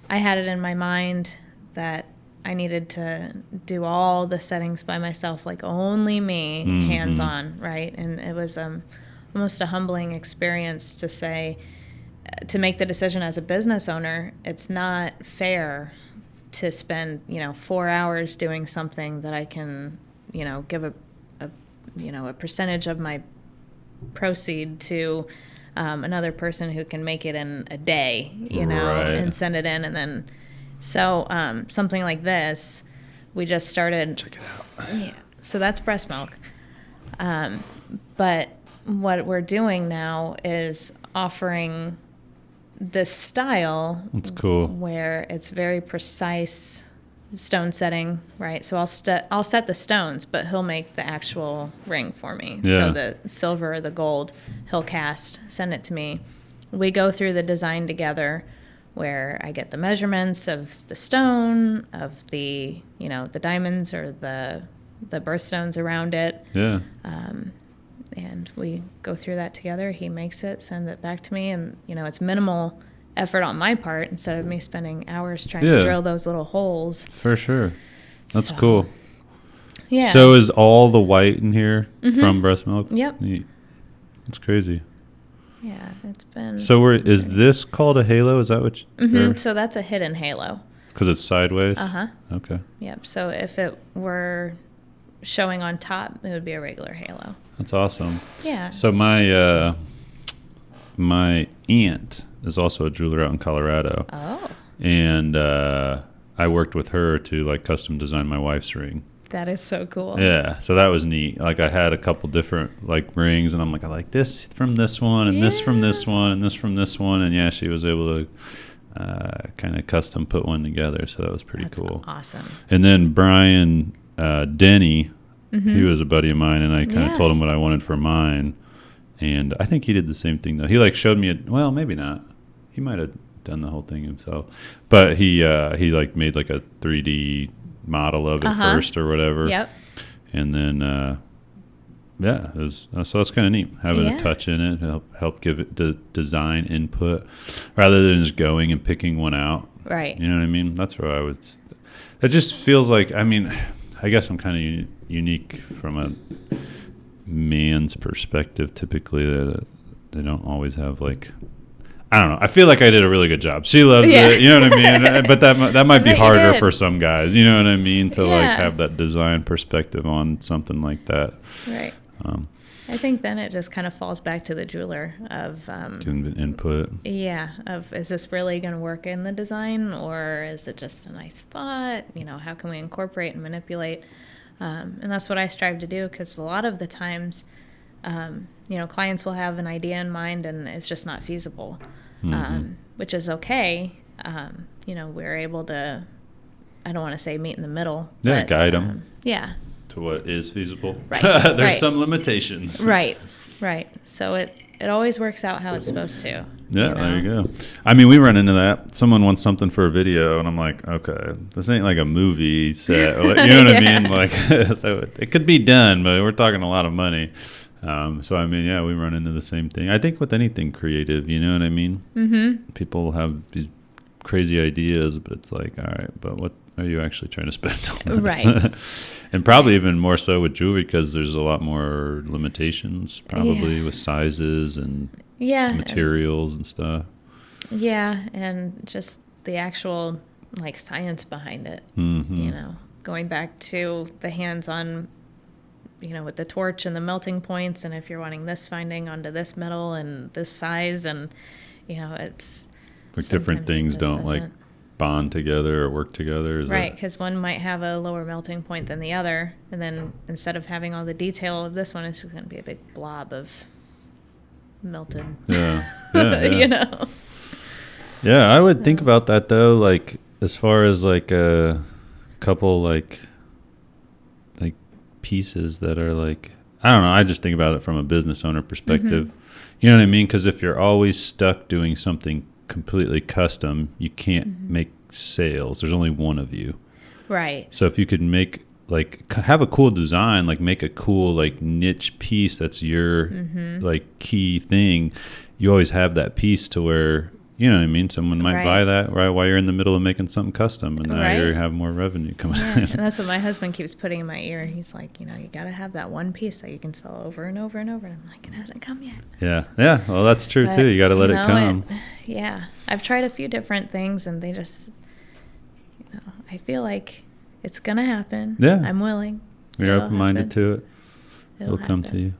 I had it in my mind that I needed to do all the settings by myself, like only me, hands-on, right? And it was almost a humbling experience to say, to make the decision as a business owner, it's not fair to spend, 4 hours doing something that I can, give a percentage of my proceed to another person who can make it in a day, and send it in. And then, so something like this, we just started. Check it out. Yeah. So that's breast milk. But what we're doing now is offering this style. That's cool. Where it's very precise stone setting, right? So I'll set the stones, but he'll make the actual ring for me. Yeah. So the silver, the gold, he'll cast, send it to me. We go through the design together, where I get the measurements of the stone, of the the diamonds or the birthstones around it. Yeah. And we go through that together. He makes it, sends it back to me, and it's minimal effort on my part instead of me spending hours trying to drill those little holes. For sure. That's cool. Yeah. So is all the white in here from breast milk? Yep. Neat. That's crazy. Yeah, it's been. So is this called a halo? Is that what? So that's a hidden halo. Because it's sideways? Okay. Yep. So if it were showing on top, it would be a regular halo. That's awesome. Yeah. So my aunt is also a jeweler out in Colorado. Oh. And I worked with her to custom design my wife's ring. That is so cool. Yeah, so that was neat. I had a couple different rings, and I'm like, I like this from this one, and this from this one, and this from this one, and she was able to kind of custom put one together. So that was pretty cool. Awesome. And then Brian Denny, he was a buddy of mine, and I kind of told him what I wanted for mine, and I think he did the same thing though. He showed me well, maybe not. He might have done the whole thing himself, but he made a 3D model of it first or whatever. Yep. And then so that's kind of neat having a touch in it, help give it the design input rather than just going and picking one out. Right. You know what I mean? That's where it just feels like, I guess I'm kind of unique from a man's perspective. Typically they don't always have I don't know. I feel like I did a really good job. She loves it. You know what I mean? But that might be harder for some guys. You know what I mean? To like have that design perspective on something like that. Right. I think then it just kind of falls back to the jeweler of input. Yeah. Of, is this really going to work in the design, or is it just a nice thought? You know, how can we incorporate and manipulate? And that's what I strive to do, because a lot of the times, you know, clients will have an idea in mind and it's just not feasible, which is okay. You know, we're able to, I don't want to say meet in the middle. Yeah, but, guide them. Yeah. To what is feasible. Right. There's some limitations. Right. So it always works out how it's supposed to. Yeah, there you go. I mean, we run into that. Someone wants something for a video, and I'm like, okay, this ain't like a movie set. You know what I mean? Like, so it could be done, but we're talking a lot of money. So, I mean, yeah, we run into the same thing. I think with anything creative, you know what I mean? Mm-hmm. People have these crazy ideas, but it's like, all right, but what are you actually trying to spend on this? Right. And probably even more so with jewelry, because there's a lot more limitations probably with sizes and materials and stuff. Yeah, and just the actual like science behind it. You know, going back to the hands-on, you know, with the torch and the melting points, and if you're wanting this finding onto this metal and this size, and you know, it's like different things don't like bond together or work together. Right, because one might have a lower melting point than the other, and then instead of having all the detail of this one, it's going to be a big blob of melted. Yeah. You know. Yeah, I would think about that though, like as far as like a couple like pieces that are like, I don't know, I just think about it from a business owner perspective. You know what I mean? Because if you're always stuck doing something completely custom, you can't make sales. There's only one of you. Right. So if you could make like have a cool design, like make a cool like niche piece that's your like key thing, you always have that piece to where, you know what I mean, someone might buy that right while you're in the middle of making something custom, and now you have more revenue coming in. And that's what my husband keeps putting in my ear. He's like, you know, you got to have that one piece that you can sell over and over and over. And I'm like, it hasn't come yet. Yeah. Well, that's true too. You got to let it come. I've tried a few different things, and they just, you know, I feel like it's going to happen. Yeah. I'm willing. You're open-minded to it. It'll come to you.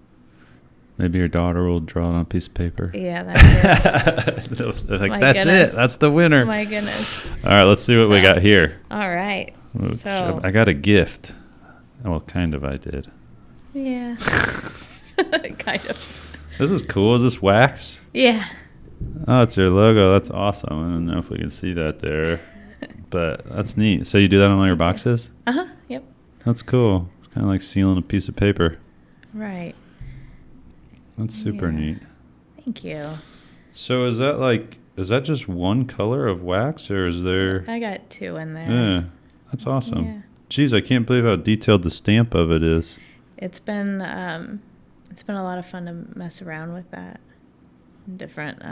Maybe your daughter will draw it on a piece of paper. Yeah, that's it. Like, that's it. That's the winner. Oh, my goodness. All right, let's see what we got here. All right. Oops, so I got a gift. Well, kind of I did. Yeah. Kind of. This is cool. Is this wax? Yeah. Oh, it's your logo. That's awesome. I don't know if we can see that there, but that's neat. So you do that on all your boxes? Yep. That's cool. It's kind of like sealing a piece of paper. Right. That's super neat. Thank you. So is that just one color of wax, or is there? I got two in there. Yeah, that's awesome. Yeah. Jeez, I can't believe how detailed the stamp of it is. It's been a lot of fun to mess around with that. Different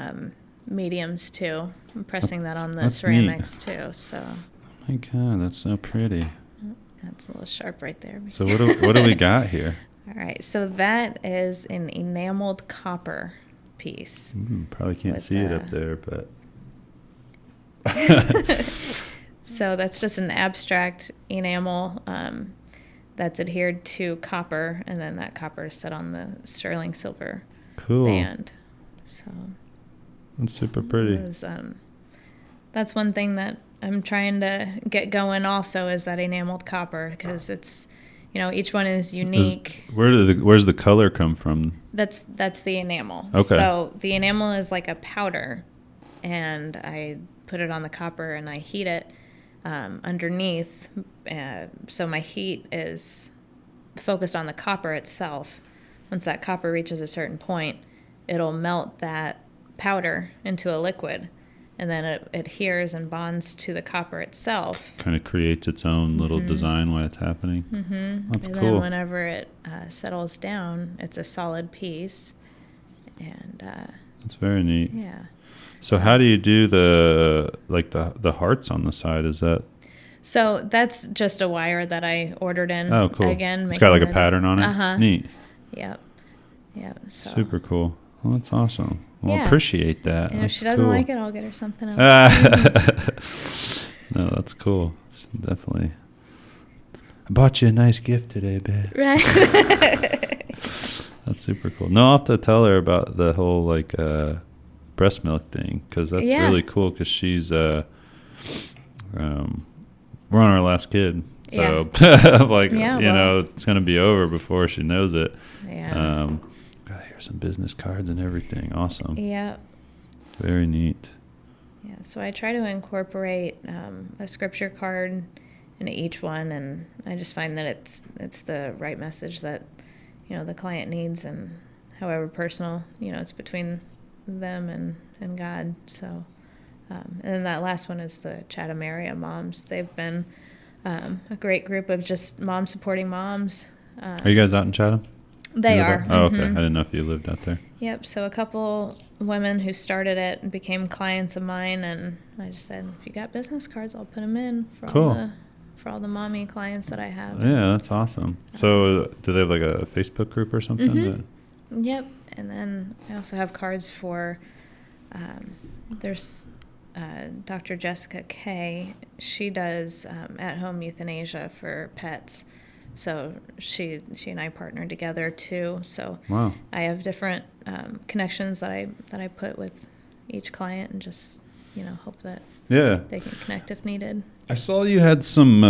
mediums too. I'm pressing that on the ceramics neat. Too. So. Oh my God, that's so pretty. That's a little sharp right there. So what do we got here? All right, so that is an enameled copper piece. Probably can't see it up there, but. So that's just an abstract enamel that's adhered to copper, and then that copper is set on the sterling silver band. So that's super pretty. That's one thing that I'm trying to get going also, is that enameled copper, because it's, you know, each one is unique. Where's the color come from? That's the enamel. Okay. So the enamel is like a powder, and I put it on the copper and I heat it underneath. So my heat is focused on the copper itself. Once that copper reaches a certain point, it'll melt that powder into a liquid, and then it adheres and bonds to the copper itself. Kind of creates its own little design while it's happening. That's cool. And then whenever it settles down, it's a solid piece. And that's very neat. Yeah. So how do you do the hearts on the side? Is that? So that's just a wire that I ordered in. Oh, cool. Again, it's got like a pattern on it. Neat. Yep. So. Super cool. Well, that's awesome. Well, Yeah. appreciate that. And if That's she doesn't cool. like it, I'll get her something else. No, that's cool. Definitely. I bought you a nice gift today, babe. Right. That's super cool. No, I'll have to tell her about the whole like breast milk thing, because that's really cool. Because she's we're on our last kid, so like it's gonna be over before she knows it. Yeah. Here's some business cards and everything. Awesome. Yeah. Very neat. Yeah. So I try to incorporate a scripture card into each one, and I just find that it's the right message that the client needs, and however personal it's between them and God. So and then that last one is the Chatham area moms. They've been a great group of just moms supporting moms. Are you guys out in Chatham? They are. Oh, okay. I didn't know if you lived out there. Yep. So a couple women who started it and became clients of mine, and I just said, if you got business cards, I'll put them in for all the mommy clients that I have. Yeah, that's awesome. So do they have like a Facebook group or something? Mm-hmm. Yep. And then I also have cards for there's Dr. Jessica Kay. She does at-home euthanasia for pets. So she and I partnered together too. So wow. I have different connections that I put with each client, and just hope that they can connect if needed. I saw you had some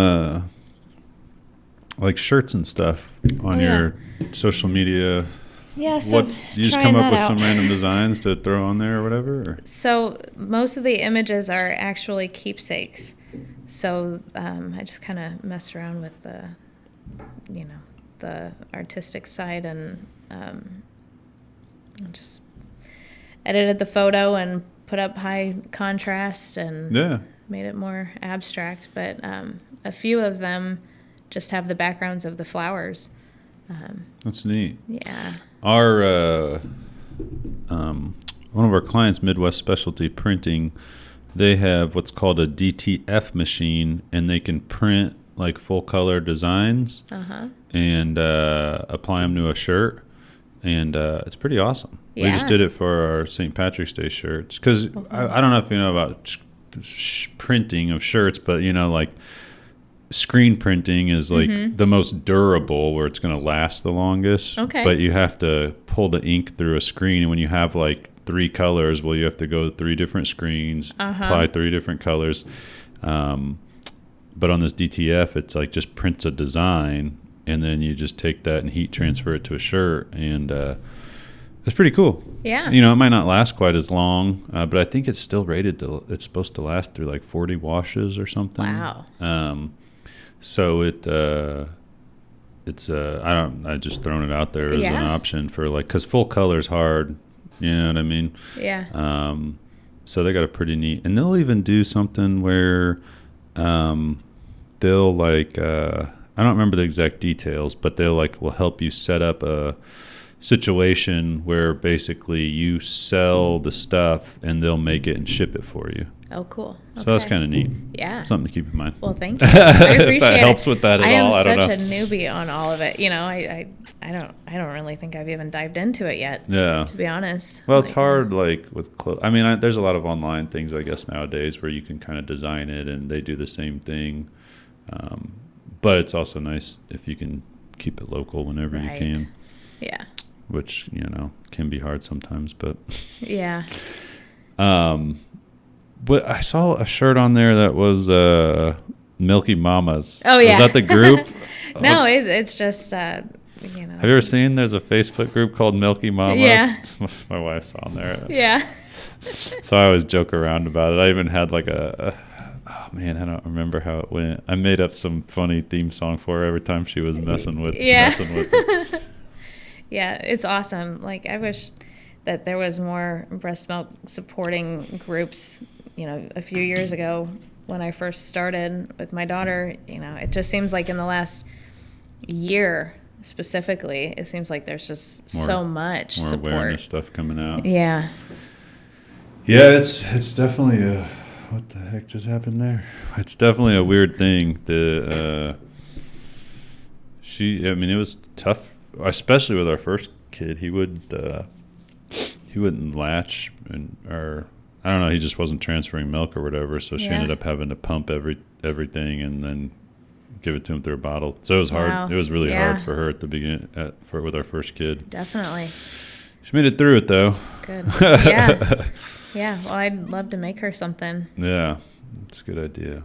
like shirts and stuff on your social media. Yeah. So what you just come up with some random designs to throw on there or whatever? Or? So most of the images are actually keepsakes. So I just kind of messed around with the artistic side, and just edited the photo and put up high contrast and made it more abstract. But a few of them just have the backgrounds of the flowers. That's neat. Yeah. Our one of our clients, Midwest Specialty Printing, they have what's called a DTF machine, and they can print like full color designs and apply them to a shirt, and it's pretty awesome. Yeah. We just did it for our St. Patrick's Day shirts, because I don't know if you know about printing of shirts, but like screen printing is like the most durable, where it's going to last the longest. Okay. But you have to pull the ink through a screen, and when you have like 3 colors, well, you have to go 3 different screens, apply 3 different colors. But on this DTF, it's like just prints a design, and then you just take that and heat transfer it to a shirt, and it's pretty cool. Yeah. It might not last quite as long, but I think it's still rated it's supposed to last through like 40 washes or something. Wow. So it's I just thrown it out there as an option for like, because full color's hard. You know what I mean? Yeah. So they got a pretty neat, and they'll even do something where they'll like I don't remember the exact details, but they'll will help you set up a situation where basically you sell the stuff and they'll make it and ship it for you. Oh, cool. So that's kind of neat. Yeah. Something to keep in mind. Well, thank you. I appreciate if that helps with that at all, I don't know. I am such a newbie on all of it. I don't really think I've even dived into it yet. Yeah. To be honest. Well, it's hard with clothes. I mean, there's a lot of online things, I guess, nowadays where you can kind of design it and they do the same thing. But it's also nice if you can keep it local whenever you can. Yeah. Which, can be hard sometimes, but. Yeah. But I saw a shirt on there that was Milky Mamas. Oh, yeah. Is that the group? No, it's just, Have you ever seen there's a Facebook group called Milky Mamas? Yeah. My wife's on there. Yeah. So I always joke around about it. I even had like oh man, I don't remember how it went. I made up some funny theme song for her every time she was messing with it. Yeah, it's awesome. I wish that there was more breast milk supporting groups. A few years ago when I first started with my daughter, it just seems like in the last year specifically, it seems like there's just so much more support. Awareness stuff coming out. Yeah. Yeah, it's definitely what the heck just happened there? It's definitely a weird thing. It was tough, especially with our first kid. He would he wouldn't latch, or I don't know, he just wasn't transferring milk or whatever, so she ended up having to pump everything and then give it to him through a bottle. So it was hard. Wow. It was really hard for her at the beginning with our first kid. Definitely. She made it through it though. Good. Yeah. Yeah. Well, I'd love to make her something. Yeah, it's a good idea.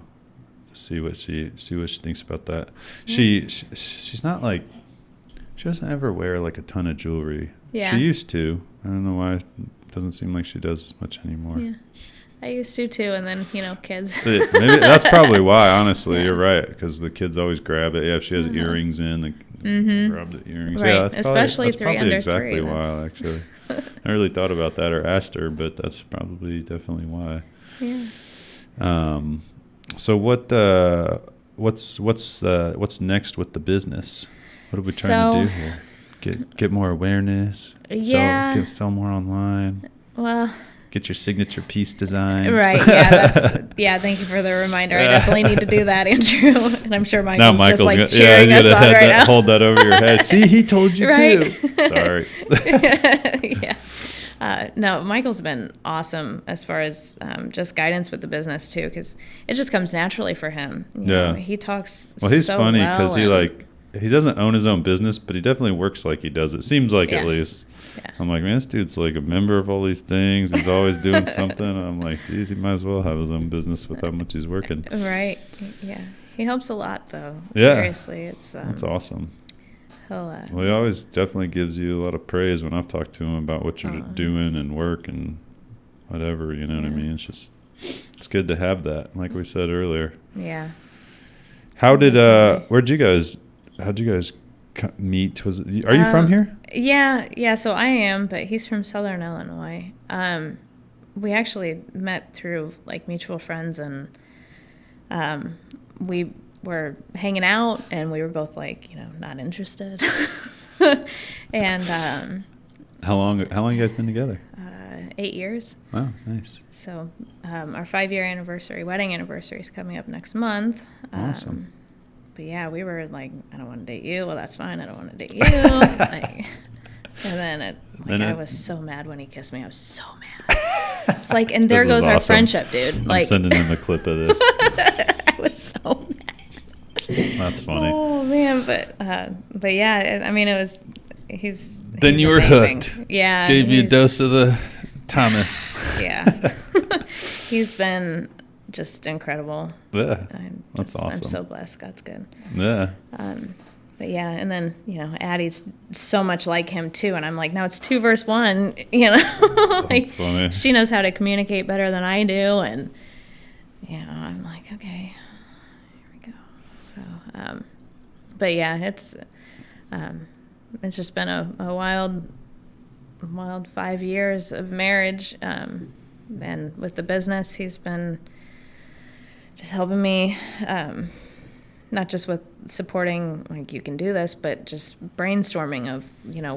To see what she thinks about that. She's not like, she doesn't ever wear like a ton of jewelry. Yeah. She used to. I don't know why. It doesn't seem like she does as much anymore. Yeah. I used to too, and then kids. Maybe that's probably why. Honestly, you're right, because the kids always grab it. Yeah, if she has earrings in, they grab the earrings. Right, Yeah, especially that's 3 probably under exactly 3. why. Actually, I really thought about that or asked her, but that's probably definitely why. Yeah. So what's next with the business? What are we trying to do here? Get more awareness. Yeah. Sell more online. Well. Get your signature piece design. Right. Yeah. Thank you for the reminder. I definitely need to do that, Andrew. And I'm sure Michael's just like cheering us on right now. Hold that over your head. See, he told you right? too. Sorry. Yeah. No, Michael's been awesome as far as just guidance with the business too, because it just comes naturally for him. You know, he talks. Well, he's so funny well, because he doesn't own his own business, but he definitely works like he does. It seems like at least. Yeah. I'm like, man, this dude's like a member of all these things. He's always doing something. I'm like, geez, he might as well have his own business with how much he's working. Right. Yeah. He helps a lot, though. Yeah. Seriously, that's awesome. Well, he always definitely gives you a lot of praise when I've talked to him about what you're doing and work and whatever. You know what I mean? It's good to have that, like we said earlier. Yeah. How'd you guys meet? Are you from here? Yeah. So I am, but he's from Southern Illinois. We actually met through like mutual friends, and we were hanging out, and we were both like, not interested. And how long you guys been together? 8 years. Wow, nice. So our 5-year wedding anniversary is coming up next month. Awesome. But yeah, we were like, I don't want to date you. Well, that's fine. I don't want to date you. And then I was so mad when he kissed me. I was so mad. It's like, and there goes our friendship, dude. I'm sending him a clip of this. I was so mad. That's funny. Oh man, but yeah, I mean, he's you were amazing. hooked. Yeah. Gave you a dose of the Thomas. Yeah. He's been just incredible. Yeah, that's awesome. I'm so blessed. God's good. Yeah. But yeah, and then Addie's so much like him too, and I'm like, no, it's 2 versus 1. Like that's funny. She knows how to communicate better than I do, and I'm like, okay, here we go. So, but yeah, it's just been a wild 5 years of marriage, and with the business, he's been just helping me, not just with supporting, like, you can do this, but just brainstorming of,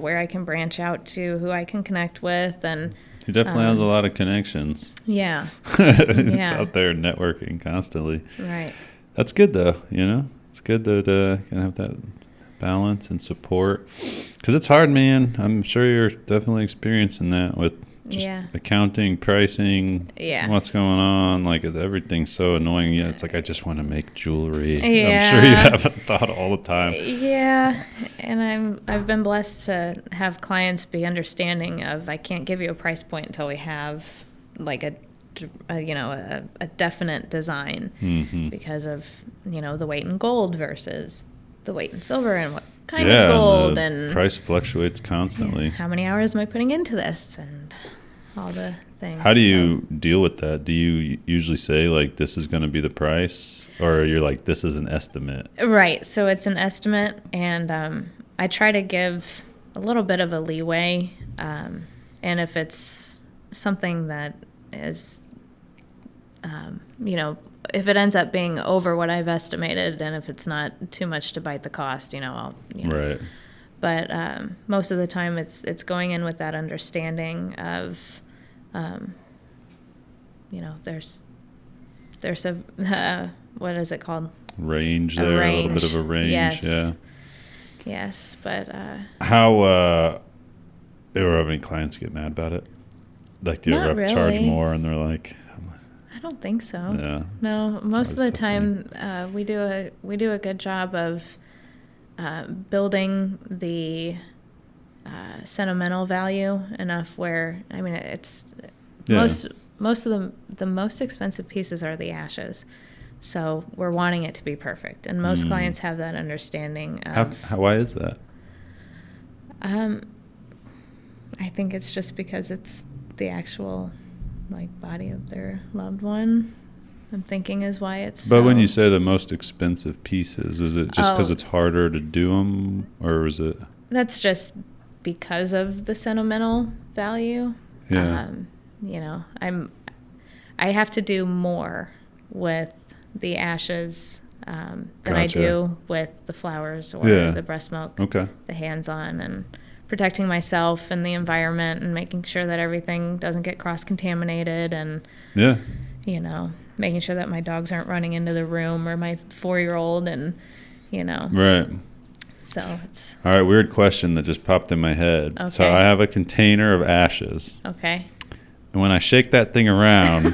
where I can branch out to, who I can connect with. And he definitely has a lot of connections. Yeah. It's out there networking constantly. Right. That's good, though, It's good that can have that balance and support. Because it's hard, man. I'm sure you're definitely experiencing that with just accounting, pricing, what's going on. Like, everything's so annoying. Yeah, it's like, I just want to make jewelry. Yeah. I'm sure you have a thought all the time. Yeah, and I've been blessed to have clients be understanding of, I can't give you a price point until we have like a definite design, because of the weight in gold versus the weight in silver and what kind of gold, and price fluctuates constantly. How many hours am I putting into this, and all the things. How do you deal with that? Do you usually say, like, this is going to be the price, or you're like, this is an estimate? Right. So it's an estimate, and I try to give a little bit of a leeway, and if it's something that is, if it ends up being over what I've estimated, and if it's not too much to bite the cost, I'll. Right. But most of the time, it's going in with that understanding of, there's a what is it called? Range there, a little bit of a range. Yes. Yeah. Yes, but how? Or have any clients get mad about it? Like, do you Not ever charge really. more and they're like, I don't think so. yeah. No, it's most of always the a tough thing. time we do a good job of building the sentimental value enough where, I mean, it's Yeah. most of the most expensive pieces are the ashes. So we're wanting it to be perfect, and most clients have that understanding of. Why is that? I think it's just because it's the actual like body of their loved one. I'm thinking is why it's. But when so- you say the most expensive pieces, is it just because Oh. it's harder to do them, or is it? That's just because of the sentimental value. Yeah. You know, I have to do more with the ashes than I Gotcha. do with the flowers or Yeah. the breast milk, Okay. the hands-on, and protecting myself and the environment and making sure that everything doesn't get cross-contaminated, and, Yeah. you know, making sure that my dogs aren't running into the room or my 4-year-old, and, you know, Right. so it's All right. Weird question that just popped in my head. So Okay. I have a container of ashes, okay. and when I shake that thing around,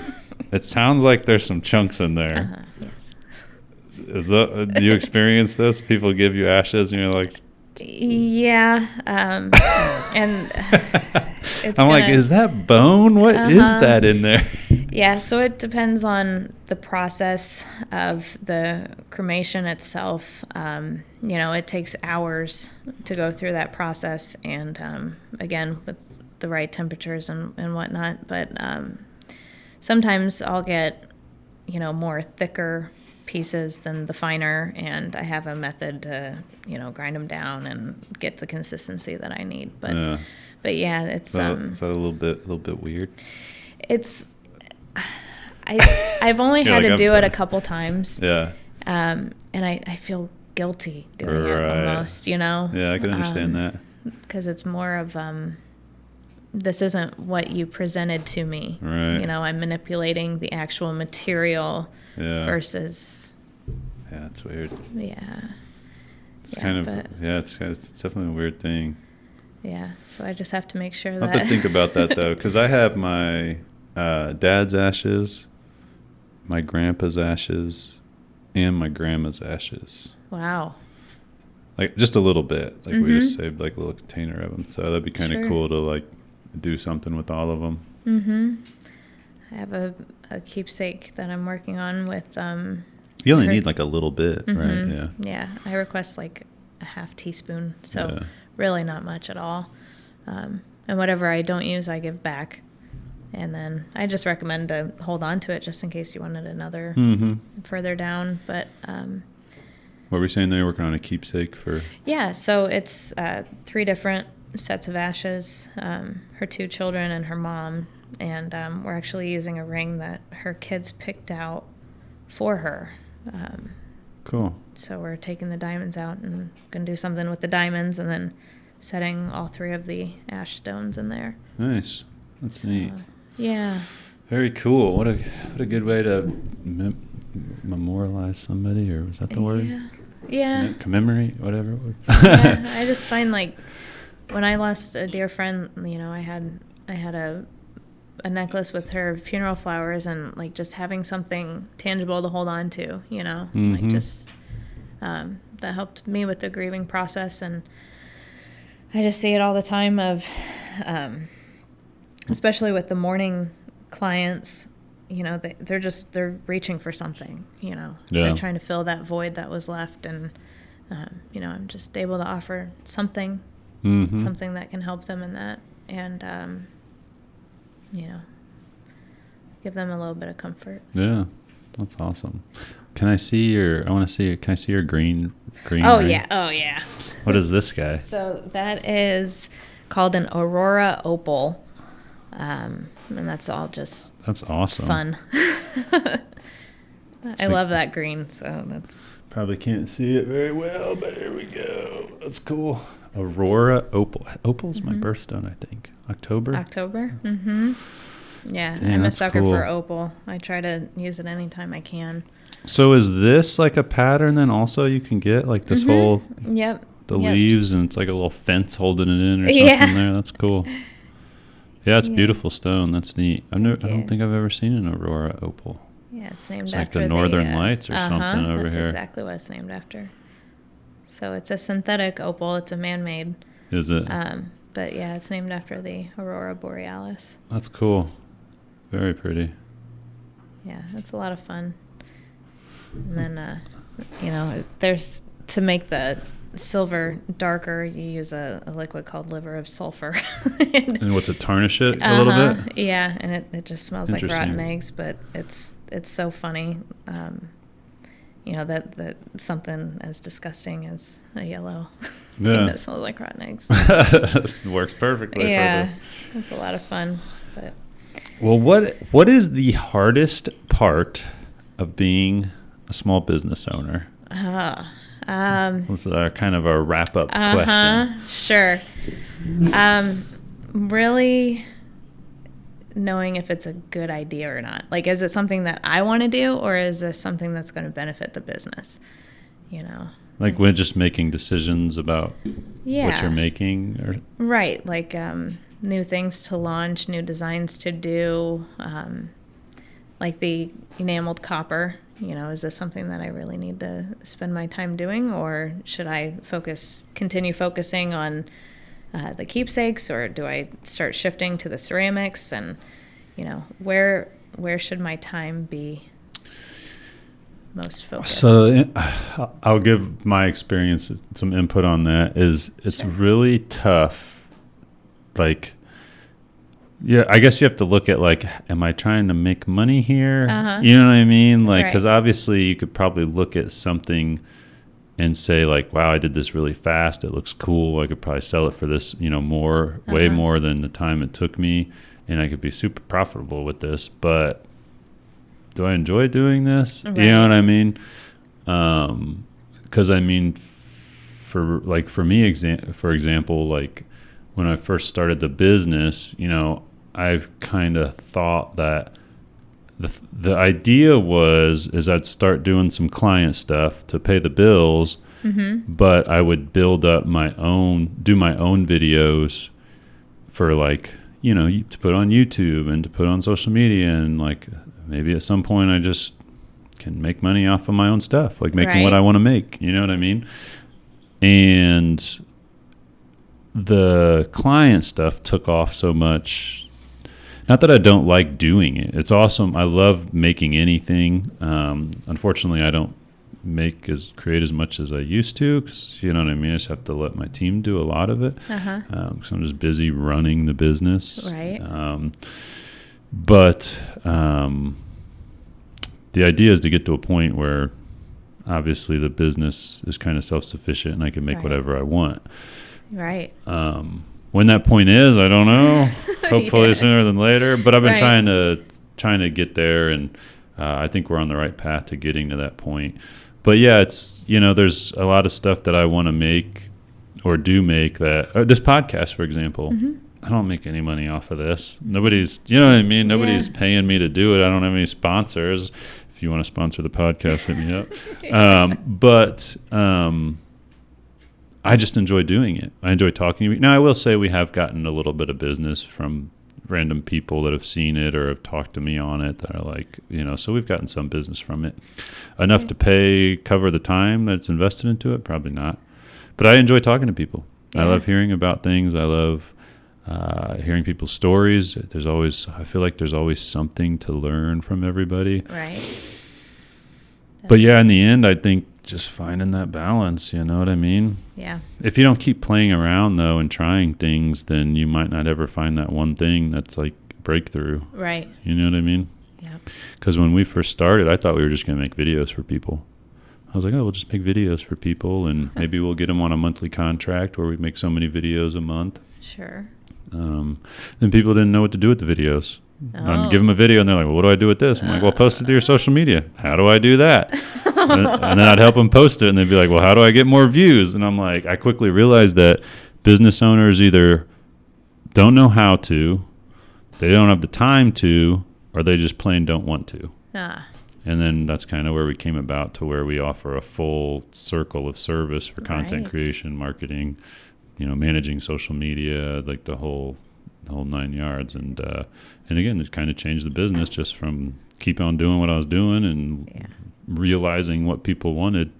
it sounds like there's some chunks in there. Uh-huh. Yes. Is that? Do you experience this? People give you ashes, and you're like, Yeah, and it's I'm like, gonna- is that bone? What is Uh-huh. that in there? Yeah, so it depends on the process of the cremation itself. You know, it takes hours to go through that process, and again, with the right temperatures and whatnot. But sometimes I'll get, you know, more thicker pieces than the finer, and I have a method to, you know, grind them down and get the consistency that I need. But Yeah. but yeah, it's Is that a little bit weird? it's I've only You're had like, to "I'm do it a done." couple times, Yeah. and I feel guilty doing it Right. almost, you know. Yeah, I can understand that. Because it's more of this isn't what you presented to me. Right. You know, I'm manipulating the actual material Yeah. versus Yeah, it's weird. yeah. It's Yeah, kind of but- it's definitely a weird thing. Yeah, so I just have to make sure I that have to think about that though, because I have my dad's ashes, my grandpa's ashes, and my grandma's ashes. Wow. Like just a little bit. Like we just Mhm. saved like a little container of them, so that'd be kind of Sure. cool to like do something with all of them. Mhm. I have a keepsake that I'm working on with You only her- need like a little bit, right? Mhm. Yeah. Yeah, I request like a half teaspoon, so Yeah. really not much at all. And whatever I don't use, I give back. And then I just recommend to hold on to it just in case you wanted another Mm-hmm. further down. But What were we saying? They're working on a keepsake for. yeah, so it's 3 different sets of ashes, her 2 children and her mom. And we're actually using a ring that her kids picked out for her. Cool. So we're taking the diamonds out and going to do something with the diamonds, and then setting all 3 of the ash stones in there. Nice. That's neat. Yeah. Very cool. What a good way to memorialize somebody, or was that the word? Yeah. Commemorate, whatever. Yeah. I just find like when I lost a dear friend, you know, I had a necklace with her funeral flowers, and like just having something tangible to hold on to, you know, like Mhm. just that helped me with the grieving process. And I just see it all the time of especially with the mourning clients, you know, they're reaching for something, you know. Yeah. They're trying to fill that void that was left, and you know, I'm just able to offer something Mm-hmm. something that can help them in that, and you know, give them a little bit of comfort. Yeah, that's awesome. Can I see your? I want to see. Can I see your green? Oh ring? yeah, oh yeah. What is this guy? So that is called an Aurora Opal, and that's all just That's awesome. fun. I like- love that green, so that's Probably can't see it very well, but here we go. That's cool. Aurora Opal. Opal's my Mhm. birthstone, I think. October. October. Mm-hmm. Yeah, Damn, I'm a that's sucker cool. for opal. I try to use it anytime I can. So is this like a pattern then also you can get like this Mhm. whole Yep. the Yep. leaves and it's like a little fence holding it in or something Yeah. there. That's cool. Yeah, it's Yeah. beautiful stone. That's neat. I Thank don't you. think I've ever seen an Aurora opal. Yeah, it's named It's like after the Northern Lights or something over that's here. exactly what it's named after. So it's a synthetic opal. It's a man-made. Is it? But yeah, it's named after the Aurora Borealis. That's cool. Very pretty. Yeah, it's a lot of fun. And then, there's to make the silver darker, you use a liquid called liver of sulfur. And what's it, tarnish it a little bit? Yeah, and it just smells like Interesting. rotten eggs, but it's so funny. That something as disgusting as a yellow thing that smells like rotten eggs. Works perfectly Yeah, for this. it's a lot of fun. But Well, what is the hardest part of being a small business owner? This is kind of a wrap-up question. Sure. Really knowing if it's a good idea or not. Like, is it something that I want to do, or is this something that's going to benefit the business? Like when just making decisions about Yeah. what you're making, or Right. Like new things to launch, new designs to do, like the enameled copper. Is this something that I really need to spend my time doing, or should I continue focusing on the keepsakes, or do I start shifting to the ceramics? And where should my time be most focused? So I'll give my experience some input on that. It's Sure. really tough. Like, yeah, I guess you have to look at, like, am I trying to make money here? You know what I mean? Like, because Right. obviously you could probably look at something and say, like, wow, I did this really fast. It looks cool. I could probably sell it for this, way more than the time it took me. And I could be super profitable with this. But do I enjoy doing this? Right. You know what I mean? Because for me, for example, like when I first started the business, I've kind of thought that the idea is I'd start doing some client stuff to pay the bills, but I would build up do my own videos for, like, to put on YouTube and to put on social media, and like maybe at some point I just can make money off of my own stuff, like making what Right. I want to make. You know what I mean? And the client stuff took off so much. Not that I don't like doing it. It's awesome. I love making anything. Unfortunately, I don't create as much as I used to, because you know what I mean. I just have to let my team do a lot of it, because I'm just busy running the business. Right. But the idea is to get to a point where obviously the business is kind of self-sufficient and I can make Right. whatever I want. Right. When that point is, I don't know. Hopefully Yeah. sooner than later. But I've been Right. trying to get there, and I think we're on the right path to getting to that point. But yeah, it's there's a lot of stuff that I want to make or do make that. This podcast, for example, I don't make any money off of this. Nobody's, you know what I mean? Nobody's paying me to do it. I don't have any sponsors. If you want to sponsor the podcast, hit me up. But I just enjoy doing it. I enjoy talking to you. Now, I will say we have gotten a little bit of business from random people that have seen it or have talked to me on it that are like, so we've gotten some business from it. Enough to cover the time that's invested into it? Probably not. But I enjoy talking to people. I love hearing about things. I love hearing people's stories. I feel like there's always something to learn from everybody. Right. But yeah, in the end, I think just finding that balance, you know what I mean? Yeah. If you don't keep playing around, though, and trying things, then you might not ever find that one thing that's like breakthrough. Right. You know what I mean? Yeah. Because when we first started, I thought we were just going to make videos for people. I was like, oh, we'll just make videos for people, and maybe we'll get them on a monthly contract where we make so many videos a month. Sure. Then people didn't know what to do with the videos. Oh. I'd give them a video, and they're like, well, what do I do with this? I'm like, well, post it to your social media. How do I do that? And then I'd help them post it, and they'd be like, well, how do I get more views? And I'm like, I quickly realized that business owners either don't know how to, they don't have the time to, or they just plain don't want to. And then that's kind of where we came about to where we offer a full circle of service for content Right. creation, marketing, managing social media, like the whole the whole 9 yards. And again, just kind of changed the business just from keep on doing what I was doing and realizing what people wanted.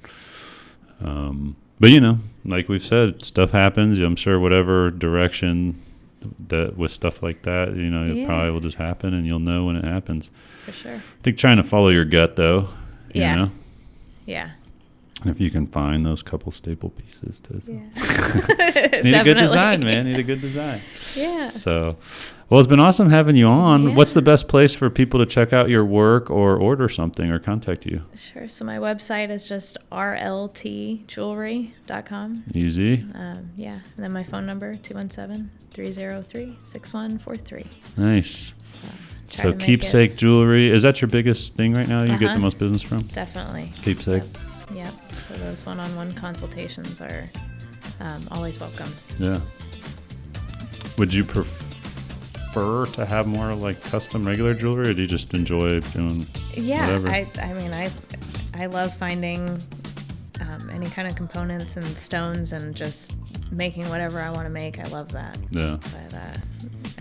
But you know, like we've said, stuff happens. I'm sure whatever direction that with stuff like that, you know, it probably will just happen, and you'll know when it happens. For sure. I think trying to follow your gut, though. You know? Yeah. If you can find those couple staple pieces to just need a good design, man. Need a good design. Yeah. So, well, it's been awesome having you on. Yeah. What's the best place for people to check out your work or order something or contact you? Sure. So my website is just rltjewelry.com. Easy. Yeah. And then my phone number, 217-303-6143. Nice. So So keepsake jewelry, is that your biggest thing right now you get the most business from? Definitely. Keepsake. Yep. So those one-on-one consultations are always welcome. Yeah. Would you prefer to have more like custom regular jewelry, or do you just enjoy doing whatever? I mean, I love finding any kind of components and stones and just making whatever I want to make. I love that. Yeah. But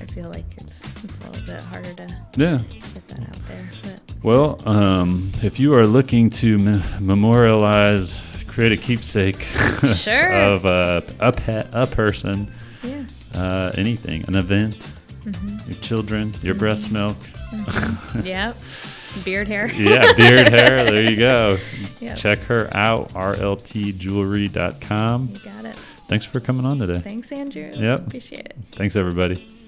I feel like it's a little bit harder to get that out there. But. Well, if you are looking to memorialize, create a keepsake of a person, anything, an event, your children, your breast milk. Yep. Beard hair. Yeah, beard hair. There you go. Yep. Check her out, rltjewelry.com. You got it. Thanks for coming on today. Thanks, Andrew. Yep. Appreciate it. Thanks, everybody.